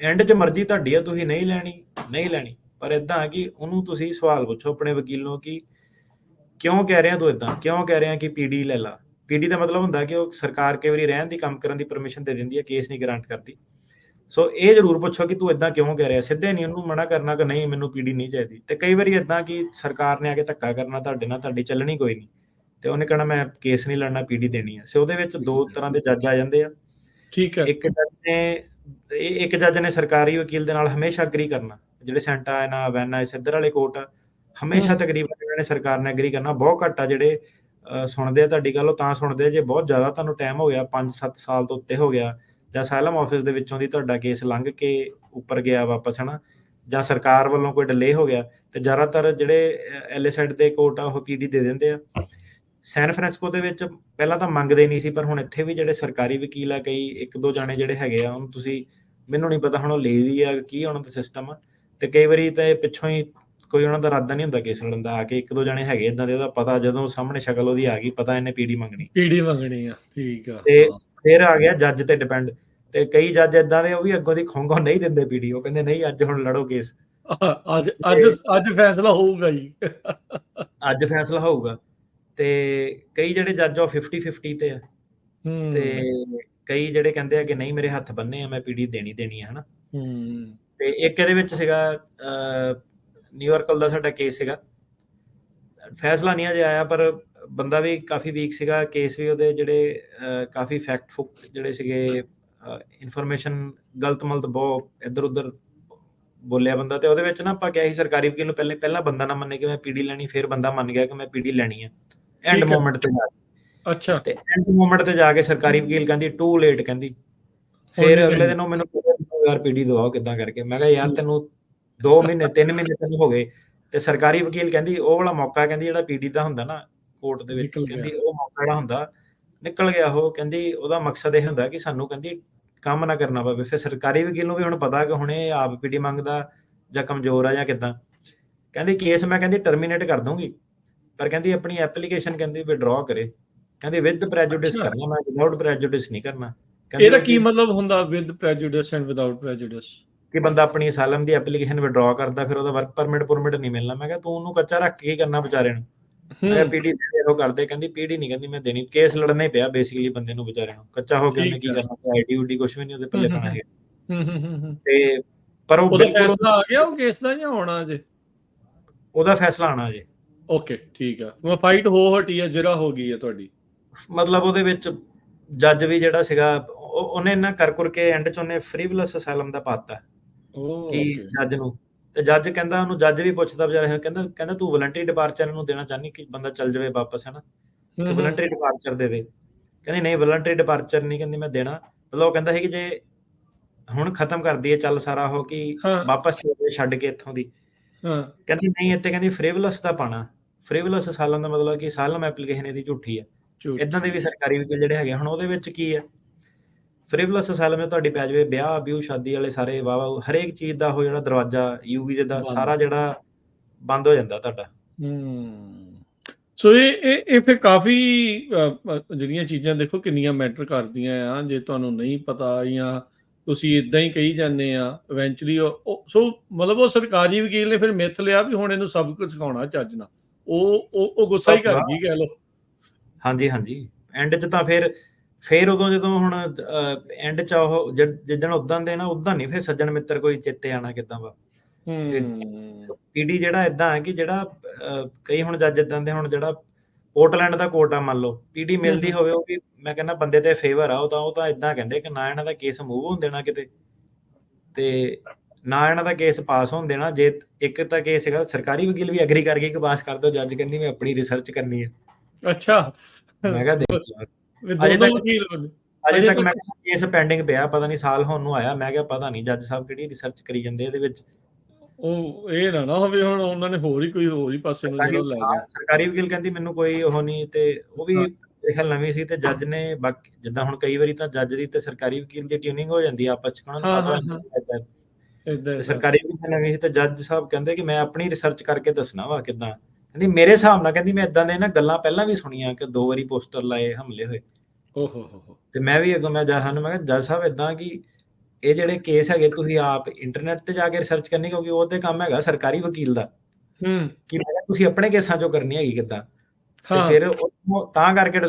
ਐਂਡ 'ਚ ਮਰਜ਼ੀ ਤੁਹਾਡੀ ਆ, ਤੁਸੀਂ ਨਹੀਂ ਲੈਣੀ, ਪਰ ਏਦਾਂ ਕਿ ਉਹਨੂੰ ਤੁਸੀਂ ਸਵਾਲ ਪੁੱਛੋ ਆਪਣੇ ਵਕੀਲ ਨੂੰ ਕਿ ਕਿਉਂ ਕਹਿ ਰਿਹਾ ਤੂੰ ਏਦਾਂ, ਕਿਉਂ ਕਹਿ ਰਿਹਾ ਕਿ ਪੀਡੀ ਲੈ ਲਾ। ਪੀਡੀ ਦਾ ਮਤਲਬ ਹੁੰਦਾ ਕਿ ਉਹ ਸਰਕਾਰ ਕਈ ਵਾਰੀ ਰਹਿਣ ਦੀ ਕੰਮ ਕਰਨ ਦੀ ਪਰਮਿਸ਼ਨ ਦੇ ਦਿੰਦੀ ਹੈ, ਕੇਸ ਨਹੀਂ ਗਰੰਟ ਕਰਦੀ। ਸੋ ਇਹ ਜ਼ਰੂਰ ਪੁੱਛੋ ਕਿ ਤੂੰ ਏਦਾਂ ਕਿਉਂ ਕਹਿ ਰਿਹਾ, ਸਿੱਧੇ ਨਹੀਂ ਉਹਨੂੰ ਮਨਾ ਕਰਨਾ ਕਿ ਨਹੀਂ ਮੈਨੂੰ ਪੀਡੀ ਨਹੀਂ ਚਾਹੀਦੀ। ਤੇ ਕਈ ਵਾਰੀ ਏਦਾਂ ਕਿ ਸਰਕਾਰ ਨੇ ਆ ਕੇ ਧੱਕਾ ਕਰਨਾ ਤੁਹਾਡੇ ਨਾਲ, ਤੁਹਾਡੀ ਚੱਲਣੀ ਕੋਈ ਨਹੀਂ, ਤੇ ਉਹਨੇ ਕਹਿਣਾ ਮੈਂ ਕੇਸ ਨਹੀਂ ਲੜਨਾ, ਪੀਡੀ ਦੇਣੀ ਹੈ। ਸੋ ਉਹਦੇ ਵਿੱਚ ਦੋ ਤਰ੍ਹਾਂ ਦੇ ਜੱਜ ਆ ਜਾਂਦੇ ਆ। ਠੀਕ ਹੈ। ਇੱਕ ਜੱਜ ਨੇ ਸਰਕਾਰੀ ਵਕੀਲ ਦੇ ਨਾਲ ਹਮੇਸ਼ਾ ਅਗਰੀ ਕਰਨਾ, ਜਿਹੜੇ ਸੈਂਟਾ ਨਾ ਵੈਨਾ ਇੱਧਰ ਵਾਲੇ ਕੋਰਟ ਆ, ਹਮੇਸ਼ਾ ਤਕਰੀਬਨ ਇਹਨਾਂ ਨੇ ਸਰਕਾਰ ਨੇ ਅਗਰੀ ਕਰਨਾ। ਬਹੁਤ ਘੱਟ ਆ ਜਿਹੜੇ ਸੁਣਦੇ ਆ ਤੁਹਾਡੀ ਗੱਲ, ਉਹ ਤਾਂ ਸੁਣਦੇ ਆ ਜੇ ਬਹੁਤ ਜ਼ਿਆਦਾ ਤੁਹਾਨੂੰ ਟਾਈਮ ਹੋ ਗਿਆ, 5-7 ਸਾਲ ਤੋਂ ਉੱਤੇ ਹੋ ਗਿਆ, ਜਾਂ ਅਸਾਈਲਮ ਆਫਿਸ ਦੇ ਵਿੱਚੋਂ ਦੀ ਤੁਹਾਡਾ ਕੇਸ ਲੰਘ ਕੇ ਉੱਪਰ ਗਿਆ ਵਾਪਸ, ਹਨਾ, ਜਾਂ ਸਰਕਾਰ ਵੱਲੋਂ ਕੋਈ ਡਿਲੇ ਹੋ ਗਿਆ, ਤੇ ਜ਼ਿਆਦਾਤਰ ਜਿਹੜੇ ਐਲਏਸੈਡ ਦੇ ਕੋਰਟ ਆ ਉਹ ਪੀਡੀ ਦੇ ਦਿੰਦੇ ਆ। ਸੈਨ ਫਰਾਂਸਿਸਕੋ ਦੇ ਵਿੱਚ ਪਹਿਲਾਂ ਤਾਂ ਮੰਗਦੇ ਨਹੀਂ ਸੀ, ਪਰ ਹੁਣ ਇੱਥੇ ਵੀ ਜਿਹੜੇ ਸਰਕਾਰੀ ਵਕੀਲ ਆ, ਕਈ 1-2 ਜਾਣੇ ਜਿਹੜੇ ਹੈਗੇ ਆ, ਉਹਨੂੰ ਤੁਸੀਂ, ਮੈਨੂੰ ਨਹੀਂ ਪਤਾ ਹੁਣ ਉਹ ਲੇਜ਼ੀ ਆ ਕੀ ਉਹਨਾਂ ਦਾ ਸਿਸਟਮ ਆ, ਤੇ ਕਈ ਵਾਰੀ ਤਾਂ ਪਿੱਛੋਂ ਹੀ ਕੋਈ ਉਹਨਾਂ ਦਾ ਇਰਾਦਾ ਨਹੀਂ ਹੁੰਦਾ ਕੇਸ ਲੜਨ ਦਾ, ਆ ਕੇ 1-2 ਜਾਣੇ ਹੈਗੇ ਇਦਾਂ ਦੇ, ਉਹਦਾ ਪਤਾ ਜਦੋਂ ਸਾਹਮਣੇ ਸ਼ਕਲ ਉਹਦੀ ਆ ਗਈ, ਪਤਾ ਇਹਨੇ ਪੀਡੀ ਮੰਗਣੀ ਆ। ਠੀਕ ਆ। ਤੇ ਫਿਰ ਆ ਗਿਆ ਜੱਜ ਤੇ ਡਿਪੈਂਡ, ਤੇ ਕਈ ਜੱਜ ਇਦਾਂ ਦੇ ਉਹ ਵੀ ਅੱਗੋਂ ਦੀ ਖੋਂਗੋਂ ਨਹੀਂ ਦਿੰਦੇ ਪੀਡੀ, ਉਹ ਕਹਿੰਦੇ ਨਹੀਂ ਅੱਜ ਹੁਣ ਲੜੋ ਕੇਸ, ਅੱਜ ਫੈਸਲਾ ਹੋਊਗਾ ਜੀ, ਅੱਜ ਫੈਸਲਾ ਹੋਊਗਾ। ਤੇ ਕਈ ਜਿਹੜੇ ਜੱਜ ਆ 50-50 ਤੇ ਆ, ਤੇ ਕਈ ਜਿਹੜੇ ਕਹਿੰਦੇ ਆ ਕਿ ਨਹੀਂ ਮੇਰੇ ਹੱਥ ਬੰਨੇ ਆ, ਮੈਂ ਪੀਡੀ ਦੇਣੀ ਹੈ, ਹਨਾ। ਤੇ ਇੱਕ ਇਹਦੇ ਵਿੱਚ ਸੀਗਾ ਨਿਊਯਾਰਕ ਦਾ ਸਾਡਾ ਕੇਸ ਸੀਗਾ, ਫੈਸਲਾ ਨਹੀਂ ਅਜੇ ਆਇਆ, ਪਰ ਬੰਦਾ ਵੀ ਕਾਫੀ ਵੀਕ ਸੀਗਾ, ਕੇਸ ਵੀ ਉਹਦੇ ਜਿਹੜੇ ਕਾਫੀ ਫੈਕਟ ਫੁਕ ਜਿਹੜੇ ਸੀਗੇ, ਇਨਫੋਰਮੇਸ਼ਨ ਗਲਤ ਮਲਤ ਬਹੁਤ ਇੱਧਰ ਉੱਧਰ ਬੋਲਿਆ ਬੰਦਾ। ਤੇ ਉਹਦੇ ਵਿੱਚ ਨਾ ਆਪਾਂ ਕਿਹਾ ਸੀ ਸਰਕਾਰੀ ਵਕੀਲ ਨੂੰ ਪਹਿਲਾਂ ਬੰਦਾ ਨਾ ਮੰਨੇ ਕਿ ਮੈਂ ਪੀਡੀ ਲੈਣੀ, ਫਿਰ ਬੰਦਾ ਮੰਨ ਗਿਆ ਕਿ ਮੈਂ ਪੀਡੀ ਲੈਣੀ ਹੈ ਐਂਡ ਮੂਮੈਂਟ ਤੇ ਜਾ ਕੇ। ਅੱਛਾ। ਤੇ ਐਂਡ ਮੂਮੈਂਟ ਤੇ ਜਾ ਕੇ ਸਰਕਾਰੀ ਵਕੀਲ ਕਹਿੰਦੀ ਟੂ ਲੇਟ, ਕਹਿੰਦੀ ਫਿਰ ਅਗਲੇ ਦਿਨ ਉਹ ਮੈਨੂੰ ਯਾਰ ਪੀਡੀ ਦਵਾਓ ਕਿੱਦਾਂ ਕਰਕੇ। ਮੈਂ ਕਿਹਾ ਯਾਰ ਤੈਨੂੰ 2 ਮਹੀਨੇ 3 ਮਹੀਨੇ ਤੈਨੂੰ ਹੋ ਗਏ, ਤੇ ਸਰਕਾਰੀ ਵਕੀਲ ਕਹਿੰਦੀ ਉਹ ਵਾਲਾ ਮੌਕਾ, ਕਹਿੰਦੀ ਜਿਹੜਾ ਪੀਡੀ ਦਾ ਹੁੰਦਾ ਨਾ ਕੋਰਟ ਦੇ ਵਿੱਚ, ਕਹਿੰਦੀ ਉਹ ਮੌਕਾ ਜਿਹੜਾ ਹੁੰਦਾ ਨਿਕਲ ਗਿਆ ਉਹ, ਕਹਿੰਦੀ ਉਹਦਾ ਮਕਸਦ ਇਹ ਹੁੰਦਾ ਕਿ ਸਾਨੂੰ, ਕਹਿੰਦੀ ਕੰਮ ਨਾ ਕਰਨਾ ਪਵੇ। ਫਿਰ ਸਰਕਾਰੀ ਵਕੀਲ ਨੂੰ ਵੀ ਹੁਣ ਪਤਾ ਕਿ ਹੁਣ ਇਹ ਆਪ ਪੀਡੀ ਮੰਗਦਾ ਜਾਂ ਕਮਜ਼ੋਰ ਆ ਜਾਂ ਕਿੱਦਾਂ, ਕਹਿੰਦੀ ਕੇਸ ਮੈਂ, ਕਹਿੰਦੀ ਟਰਮੀਨੇਟ ਕਰ ਦੂੰਗੀ, ਪਰ ਕਹਿੰਦੀ ਆਪਣੀ ਐਪਲੀਕੇਸ਼ਨ ਕਹਿੰਦੀ ਵਿਡਰਾਅ ਕਰੇ, ਕਹਿੰਦੀ ਵਿਦ ਪ੍ਰੈਜੁਡਿਸ ਕਰਨਾ, ਮੈਂ ਵਿਦਆਊਟ ਪ੍ਰੈਜੁਡਿਸ ਨਹੀਂ ਕਰਨਾ। ਇਹਦਾ ਕੀ ਮਤਲਬ ਹੁੰਦਾ ਵਿਦ ਪ੍ਰੈਜੁਡਿਸ ਐਂਡ ਵਿਦਆਊਟ ਪ੍ਰੈਜੁਡਿਸ? ਕਿ ਬੰਦਾ ਆਪਣੀ ਅਸਾਈਲਮ ਦੀ ਐਪਲੀਕੇਸ਼ਨ ਵਿਡਰਾਅ ਕਰਦਾ, ਫਿਰ ਉਹਦਾ ਵਰਕ ਪਰਮਿਟ ਨਹੀਂ ਮਿਲਣਾ। ਮੈਂ ਕਿਹਾ ਤੂੰ ਉਹਨੂੰ ਕੱਚਾ ਰੱਖ ਕੇ ਕੀ ਕਰਨਾ ਵਿਚਾਰੇ ਨੂੰ, ਮੈਂ ਪੀਡੀ ਦੇ ਕਰਦੇ, ਕਹਿੰਦੀ ਪੀਡੀ ਨਹੀਂ, ਕਹਿੰਦੀ ਮੈਂ ਦੇਣੀ। ਕੇਸ ਲੜਨਾ ਹੀ ਪਿਆ ਬੇਸਿਕਲੀ ਬੰਦੇ ਨੂੰ ਵਿਚਾਰੇ ਨੂੰ, ਕੱਚਾ ਹੋ ਕੇ ਉਹਨੇ ਕੀ ਕਰਨਾ, ਆਈਡੀ ਉਡੀ ਕੁਝ ਵੀ ਨਹੀਂ ਉਹਦੇ ਪੱਲੇ ਪੈਣਾ ਹੈ। ਤੇ ਪਰ ਉਹ ਫੈਸਲਾ ਆ ਗਿਆ ਉਹ ਕੇਸ ਦਾ ਜਾਂ ਹੋਣਾ ਅਜੇ? ਉਹਦਾ ਫੈਸਲਾ ਆਣਾ ਅਜੇ। ਓਕੇ ਠੀਕ ਆ, ਮੈਂ ਫਾਈਟ ਹੋ ਹਟੀ ਆ, ਜਿਹੜਾ ਹੋ ਗਈ ਆ ਤੁਹਾਡੀ, ਮਤਲਬ ਉਹਦੇ ਵਿੱਚ ਜੱਜ ਵੀ ਜਿਹੜਾ ਸੀਗਾ ਉਹਨੇ ਨਾ ਕਰ ਕੇ ਐਂਡ ਚ ਉਹਨੇ ਫ੍ਰੀਵਲੈਸ ਅਸਾਈਲਮ ਦਾ ਪਾਤਾ ਕਿ ਜੱਜ ਨੂੰ। ਤੇ ਜੱਜ ਕਹਿੰਦਾ ਉਹਨੂੰ, ਜੱਜ ਵੀ ਪੁੱਛਦਾ ਵਿਚਾਰਾ, ਕਹਿੰਦਾ ਤੂੰ ਵਲੰਟਰੀ ਡਿਪਾਰਚਰ ਨੂੰ ਦੇਣਾ ਚਾਹਨੀ ਕਿ ਬੰਦਾ ਚੱਲ ਜਾਵੇ ਵਾਪਸ, ਹੈ ਨਾ, ਕਿ ਵਲੰਟਰੀ ਡਿਪਾਰਚਰ ਦੇ ਦੇ। ਕਹਿੰਦੀ ਨਹੀਂ ਵਲੰਟਰੀ ਡਿਪਾਰਚਰ ਨਹੀਂ, ਕਹਿੰਦੀ ਮੈਂ ਦੇਣਾ। ਮਤਲਬ ਉਹ ਕਹਿੰਦਾ ਸੀ ਕਿ ਜੇ ਹੁਣ ਖਤਮ ਕਰ ਦਈਏ ਚੱਲ ਸਾਰਾ ਉਹ ਕਿ ਵਾਪਸ ਛੱਡ ਕੇ ਇੱਥੋਂ ਦੀ, ਕਹਿੰਦੀ ਨਹੀਂ ਇੱਥੇ, ਕਹਿੰਦੀ ਫ੍ਰੀਵਲੈਸ ਦਾ ਪਾਣਾ। ਫ੍ਰੀਵਲੈਸ ਅਸਾਈਲਮ ਦਾ ਮਤਲਬ ਕਿ ਅਸਾਈਲਮ ਐਪਲੀਕੇਸ਼ਨ ਇਹਦੀ ਝੂਠੀ ਹੈ। ਇਦਾਂ ਦੇ ਵੀ ਸਰਕਾਰੀ ਵਕੀਲ ਜਿਹੜੇ ਹੈਗੇ। ਹੁਣ ਉਹਦੇ ਵਿੱਚ ਕੀ ਹੈ, ਫ੍ਰੀਵਲੈਸ ਅਸਾਈਲਮ ਤੁਹਾਡੀ ਪੈ ਜਾਵੇ, ਵਿਆਹ ਵਿਊ ਸ਼ਾਦੀ ਵਾਲੇ ਸਾਰੇ ਵਾਹ ਹਰੇਕ ਚੀਜ਼ ਦਾ ਉਹ ਜਿਹੜਾ ਦਰਵਾਜ਼ਾ ਯੂਵੀਜ਼ੇ ਦਾ ਸਾਰਾ ਜਿਹੜਾ ਬੰਦ ਹੋ ਜਾਂਦਾ ਤੁਹਾਡਾ। ਸੋ ਇਹ ਫਿਰ ਕਾਫੀ ਜਿਹੜੀਆਂ ਚੀਜ਼ਾਂ ਦੇਖੋ ਕਿੰਨੀਆਂ ਮੈਟਰ ਕਰਦੀਆਂ ਆ, ਜੇ ਤੁਹਾਨੂੰ ਨਹੀਂ ਪਤਾ ਜਾਂ ਤੁਸੀਂ ਇਦਾਂ ਹੀ ਕਹੀ ਜਾਂਦੇ ਆ, ਇਵੈਂਚੁਅਲੀ ਸੋ ਮਤਲਬ ਉਹ ਸਰਕਾਰੀ ਵਕੀਲ ਨੇ ਫਿਰ ਮਿੱਥ ਲਿਆ ਵੀ ਹੁਣ ਇਹਨੂੰ ਸਭ ਕੁਝ ਸਿਖਾਉਣਾ ਚੱਜ ਨਾਲ, ਉਹ ਗੁੱਸਾ ਹੀ ਕਰ ਗਈ ਕਹਿ ਲਓ। ਹਾਂਜੀ ਐਂਡ ਚ ਤਾਂ ਫਿਰ ਉਦੋਂ ਜਦੋਂ ਹੁਣ ਐਂਡ ਚ ਉਹ ਜਿੱਦਣ ਉਦਾਂ ਦੇ ਨਾ ਉਦਾਂ ਨਹੀਂ ਫਿਰ ਸੱਜਣ ਮਿੱਤਰ ਕੋਈ ਚੇਤੇ ਆਣਾ ਕਿੱਦਾਂ ਵਾ। ਪੀਡੀ ਜਿਹੜਾ ਇਦਾਂ ਹੈ ਕਿ ਜਿਹੜਾ ਕਈ ਹੁਣ ਜੱਜ ਇਦਾਂ ਦੇ, ਹੁਣ ਜਿਹੜਾ ਪੋਰਟਲੈਂਡ ਦਾ ਕੋਰਟ ਆ ਮੰਨ ਲਓ, ਪੀਡੀ ਮਿਲਦੀ ਹੋਵੇ ਉਹ ਵੀ ਮੈਂ ਕਹਿੰਦਾ ਬੰਦੇ ਤੇ ਫੇਵਰ ਆ, ਉਹ ਤਾਂ ਇਦਾਂ ਕਹਿੰਦੇ ਕਿ ਨਾ ਇਹਨਾਂ ਦਾ ਕੇਸ ਮੂਵ ਹੋਣ ਦੇਣਾ ਕਿਤੇ, ਤੇ ਨਾ ਇਹਨਾਂ ਦਾ ਕੇਸ ਪਾਸ ਹੋਣ ਦੇਣਾ। ਜੇ ਇੱਕ ਤਾਂ ਕੇਸ ਹੈਗਾ ਸਰਕਾਰੀ ਵਕੀਲ ਵੀ ਐਗਰੀ ਕਰ ਗਈ ਕਿ ਪਾਸ ਕਰ ਦਿਓ, ਜੱਜ ਕਹਿੰਦੀ ਮੈਂ ਆਪਣੀ ਰਿਸਰਚ ਕਰਨੀ ਹੈ। ਅੱਛਾ, ਮੈਂ ਕਿਹਾ ਦੇਖ ਅਜੇ ਤੱਕ ਮੈਂ ਕੇਸ ਪੈਂਡਿੰਗ ਪਿਆ, ਪਤਾ ਨਹੀਂ ਸਾਲ ਹੋਣ ਨੂੰ ਆਇਆ। ਮੈਂ ਕਿਹਾ ਪਤਾ ਨਹੀਂ ਜੱਜ ਸਾਹਿਬ ਕਿਹੜੀ ਰਿਸਰਚ ਕਰੀ ਜਾਂਦੇ ਇਹਦੇ ਵਿੱਚ, ਉਹ ਇਹ ਨਾ ਹੋਵੇ ਹੁਣ ਉਹਨਾਂ ਨੇ ਹੋਰ ਹੀ ਪਾਸੇ ਨੂੰ ਜਿਹੜਾ ਲੈ ਜਾਣਾ। ਸਰਕਾਰੀ ਵਕੀਲ ਕਹਿੰਦੀ ਮੈਨੂੰ ਕੋਈ ਉਹ ਨਹੀਂ, ਤੇ ਉਹ ਵੀ ਖਿਆਲ ਨਵੀਂ ਸੀ, ਤੇ ਜੱਜ ਨੇ ਬਾਕੀ ਜਿੱਦਾਂ ਹੁਣ ਕਈ ਵਾਰੀ ਤਾਂ ਜੱਜ ਦੀ ਤੇ ਸਰਕਾਰੀ ਵਕੀਲ ਦੀ ਟਿਊਨਿੰਗ ਹੋ ਜਾਂਦੀ ਆ ਆਪਸ ਚ, ਸਰਕਾਰੀ ਵਕੀਲ ਨਵੀਂ ਸੀ ਤੇ ਜੱਜ ਸਾਹਿਬ ਕਹਿੰਦੇ ਕਿ ਮੈਂ ਆਪਣੀ ਰਿਸਰਚ ਕਰਕੇ ਦੱਸਣਾ ਵਾ ਕਿੱਦਾਂ। ਕਹਿੰਦੀ ਮੇਰੇ ਹਿਸਾਬ ਨਾਲ, ਕਹਿੰਦੀ ਮੈਂ ਇਦਾਂ ਦੇ ਨਾ ਗੱਲਾਂ ਪਹਿਲਾਂ ਵੀ ਸੁਣੀਆਂ ਕਿ 2 ਵਾਰੀ ਪੋਸਟਰ ਲਾਏ ਹਮਲੇ ਹੋਏ। ਤੇ ਮੈਂ ਵੀ ਅੱਗੋਂ ਮੈਂ ਕਿਹਾ ਜੱਜ ਸਾਹਿਬ ਇਦਾਂ ਕਿ ਇਹ ਜਿਹੜੇ ਕੇਸ ਹੈਗੇ ਤੁਸੀਂ ਆਪ ਇੰਟਰਨੈਟ ਤੇ ਜਾ ਕੇ ਰਿਸਰਚ ਕਰਨੀ, ਕਿਉਂਕਿ ਉਹ ਤੇ ਕੰਮ ਹੈਗਾ ਸਰਕਾਰੀ ਵਕੀਲ ਦਾ, ਕਿ ਮੈਂ ਤੁਸੀਂ ਆਪਣੇ ਕੇਸਾਂ ਚੋਂ ਕਰਨੀ ਹੈਗੀ ਕਿੱਦਾਂ। ਤੇ ਫਿਰ ਤਾਂ ਕਰਕੇ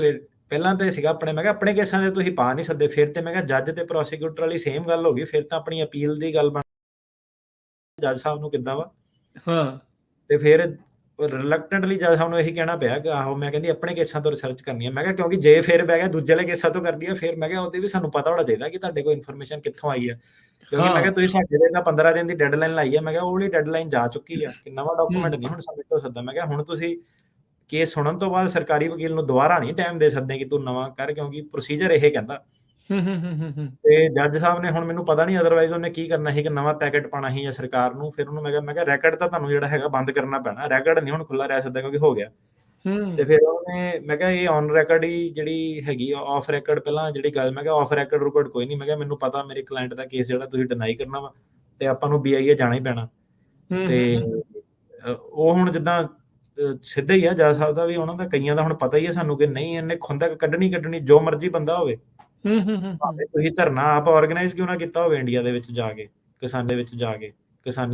ਪਹਿਲਾਂ ਤੇ ਸੀਗਾ ਆਪਣੇ, ਮੈਂ ਕਿਹਾ ਆਪਣੇ ਕੇਸਾਂ ਦੇ ਤੁਸੀਂ ਪਾ ਨਹੀਂ ਸਕਦੇ, ਫਿਰ ਤੇ ਮੈਂ ਕਿਹਾ ਜੱਜ ਤੇ ਪ੍ਰੋਸੀਕਿਊਟਰ ਵਾਲੀ ਸੇਮ ਗੱਲ ਹੋ ਗਈ, ਫਿਰ ਤਾਂ ਆਪਣੀ ਅਪੀਲ ਦੀ ਗੱਲ ਬਣ ਜੱਜ ਸਾਹਿਬ ਨੂੰ ਕਿੱਦਾਂ ਵਾ। ਹਾਂ ਤੇ ਫਿਰ ਰਿਲੈਕਟੈਂਟਲੀ ਜੱਜ ਸਾਹਿਬ ਨੂੰ ਇਹੀ ਕਹਿਣਾ ਪਿਆ ਕਿ ਆਹੋ, ਮੈਂ ਕਹਿੰਦੀ ਆਪਣੇ ਕੇਸਾਂ ਤੋਂ ਰਿਸਰਚ ਕਰਨੀ ਹੈ। ਮੈਂ ਕਿਹਾ ਕਿਉਂਕਿ ਜੇ ਫਿਰ ਬਹਿ ਗਿਆ ਦੂਜੇ ਵਾਲੇ ਕੇਸਾਂ ਤੋਂ ਕਰਨੀ ਹੈ, ਫਿਰ ਮੈਂ ਕਿਹਾ ਉਹਦੇ ਵੀ ਸਾਨੂੰ ਪਤਾ ਹੋਣਾ ਚਾਹੀਦਾ ਕਿ ਤੁਹਾਡੇ ਕੋਲ ਇਨਫੋਰਮੇਸ਼ਨ ਕਿੱਥੋਂ ਆਈ ਹੈ, ਕਿਉਂਕਿ ਮੈਂ ਕਿਹਾ ਤੁਸੀਂ ਸਾਡੇ ਦੇ ਤਾਂ 15 ਦਿਨ ਦੀ ਡੈਡਲਾਈਨ ਲਾਈ ਹੈ। ਮੈਂ ਕਿਹਾ ਉਹ ਵਾਲੀ ਡੈਡਲਾਈਨ ਜਾ ਚੁੱਕੀ ਆ, ਕਿ ਨਵਾਂ ਡਾਕੂਮੈਂਟ ਨਹੀਂ ਹੁਣ ਸਬਮਿਟ ਹੋ ਸਕਦਾ। ਮੈਂ ਕਿਹਾ ਹੁਣ ਤੁਸੀਂ ਕੇਸ ਸੁਣਨ ਤੋਂ ਬਾਅਦ ਸਰਕਾਰੀ ਵਕੀਲ ਨੂੰ ਦੁਬਾਰਾ ਨਹੀਂ ਟਾਈਮ ਦੇ ਸਕਦੇ ਕਿ ਤੂੰ ਨਵਾਂ ਕਰ, ਕਿਉਂਕਿ ਪ੍ਰੋਸੀਜਰ ਇਹ ਕਹਿੰਦਾ। ਤੇ ਜੱਜ ਸਾਹਿਬ ਨੇ ਹੁਣ ਮੈਨੂੰ ਪਤਾ ਨਹੀਂ ਅਦਰਵਾਈਜ਼ ਉਹਨੇ ਕੀ ਕਰਨਾ ਸੀ, ਕਿ ਨਵਾਂ ਪੈਕੇਟ ਪਾਣਾ ਸੀ ਜਾਂ ਸਰਕਾਰ ਨੂੰ। ਫਿਰ ਉਹਨੂੰ ਮੈਂ ਕਿਹਾ ਰੈਕਡ ਤਾਂ ਤੁਹਾਨੂੰ ਜਿਹੜਾ ਹੈਗਾ ਬੰਦ ਕਰਨਾ ਪੈਣਾ, ਰੈਕਡ ਨਹੀਂ ਹੁਣ ਖੁੱਲਾ ਰਹਿ ਸਕਦਾ ਕਿਉਂਕਿ ਹੋ ਗਿਆ। ਤੇ ਫਿਰ ਉਹਨੇ ਮੈਂ ਕਿਹਾ ਇਹ ਔਨ ਰੈਕਡ ਹੀ ਜਿਹੜੀ ਹੈਗੀ ਆਫ ਰੈਕਡ, ਪਹਿਲਾਂ ਜਿਹੜੀ ਗੱਲ ਮੈਂ ਕਿਹਾ ਆਫ ਰੈਕਡ ਰੁਕਡ ਕੋਈ ਨਹੀਂ, ਮੈਂ ਕਿਹਾ ਮੈਨੂੰ ਪਤਾ ਮੇਰੇ ਕਲਾਇੰਟ ਦਾ ਕੇਸ ਜਿਹੜਾ ਤੁਸੀਂ ਡਿਨਾਈ ਕਰਨਾ ਵਾ ਤੇ ਆਪਾਂ ਨੂੰ BIA ਜਾਣਾ ਹੀ ਪੈਣਾ। ਤੇ ਉਹ ਹੁਣ ਜਿੱਦਾਂ ਸਿੱਧਾ ਹੀ ਆ ਜੱਜ ਸਾਹਿਬ ਦਾ ਵੀ, ਉਹਨਾਂ ਦਾ ਕਈਆਂ ਦਾ ਹੁਣ ਪਤਾ ਹੀ ਹੈ ਸਾਨੂੰ ਕਿ ਨਹੀਂ ਇਹਨੇ ਖੁੰਦਕ ਕੱਢਣੀ ਜੋ ਮਰਜ਼ੀ ਬੰਦਾ ਹੋਵੇ, ਭਾਵੇਂ ਤੁਸੀਂ ਧਰਨਾ ਆਪ ਆਰਗੇਨਾਈਜ਼ ਕਿਉਂ ਨਾ ਕੀਤਾ ਹੋਵੇ ਇੰਡੀਆ ਦੇ ਵਿੱਚ ਜਾ ਕੇ, ਕਿਸਾਨ ਦੇ ਵਿੱਚ ਜਾ ਕੇ ਕਿਸਾਨੀ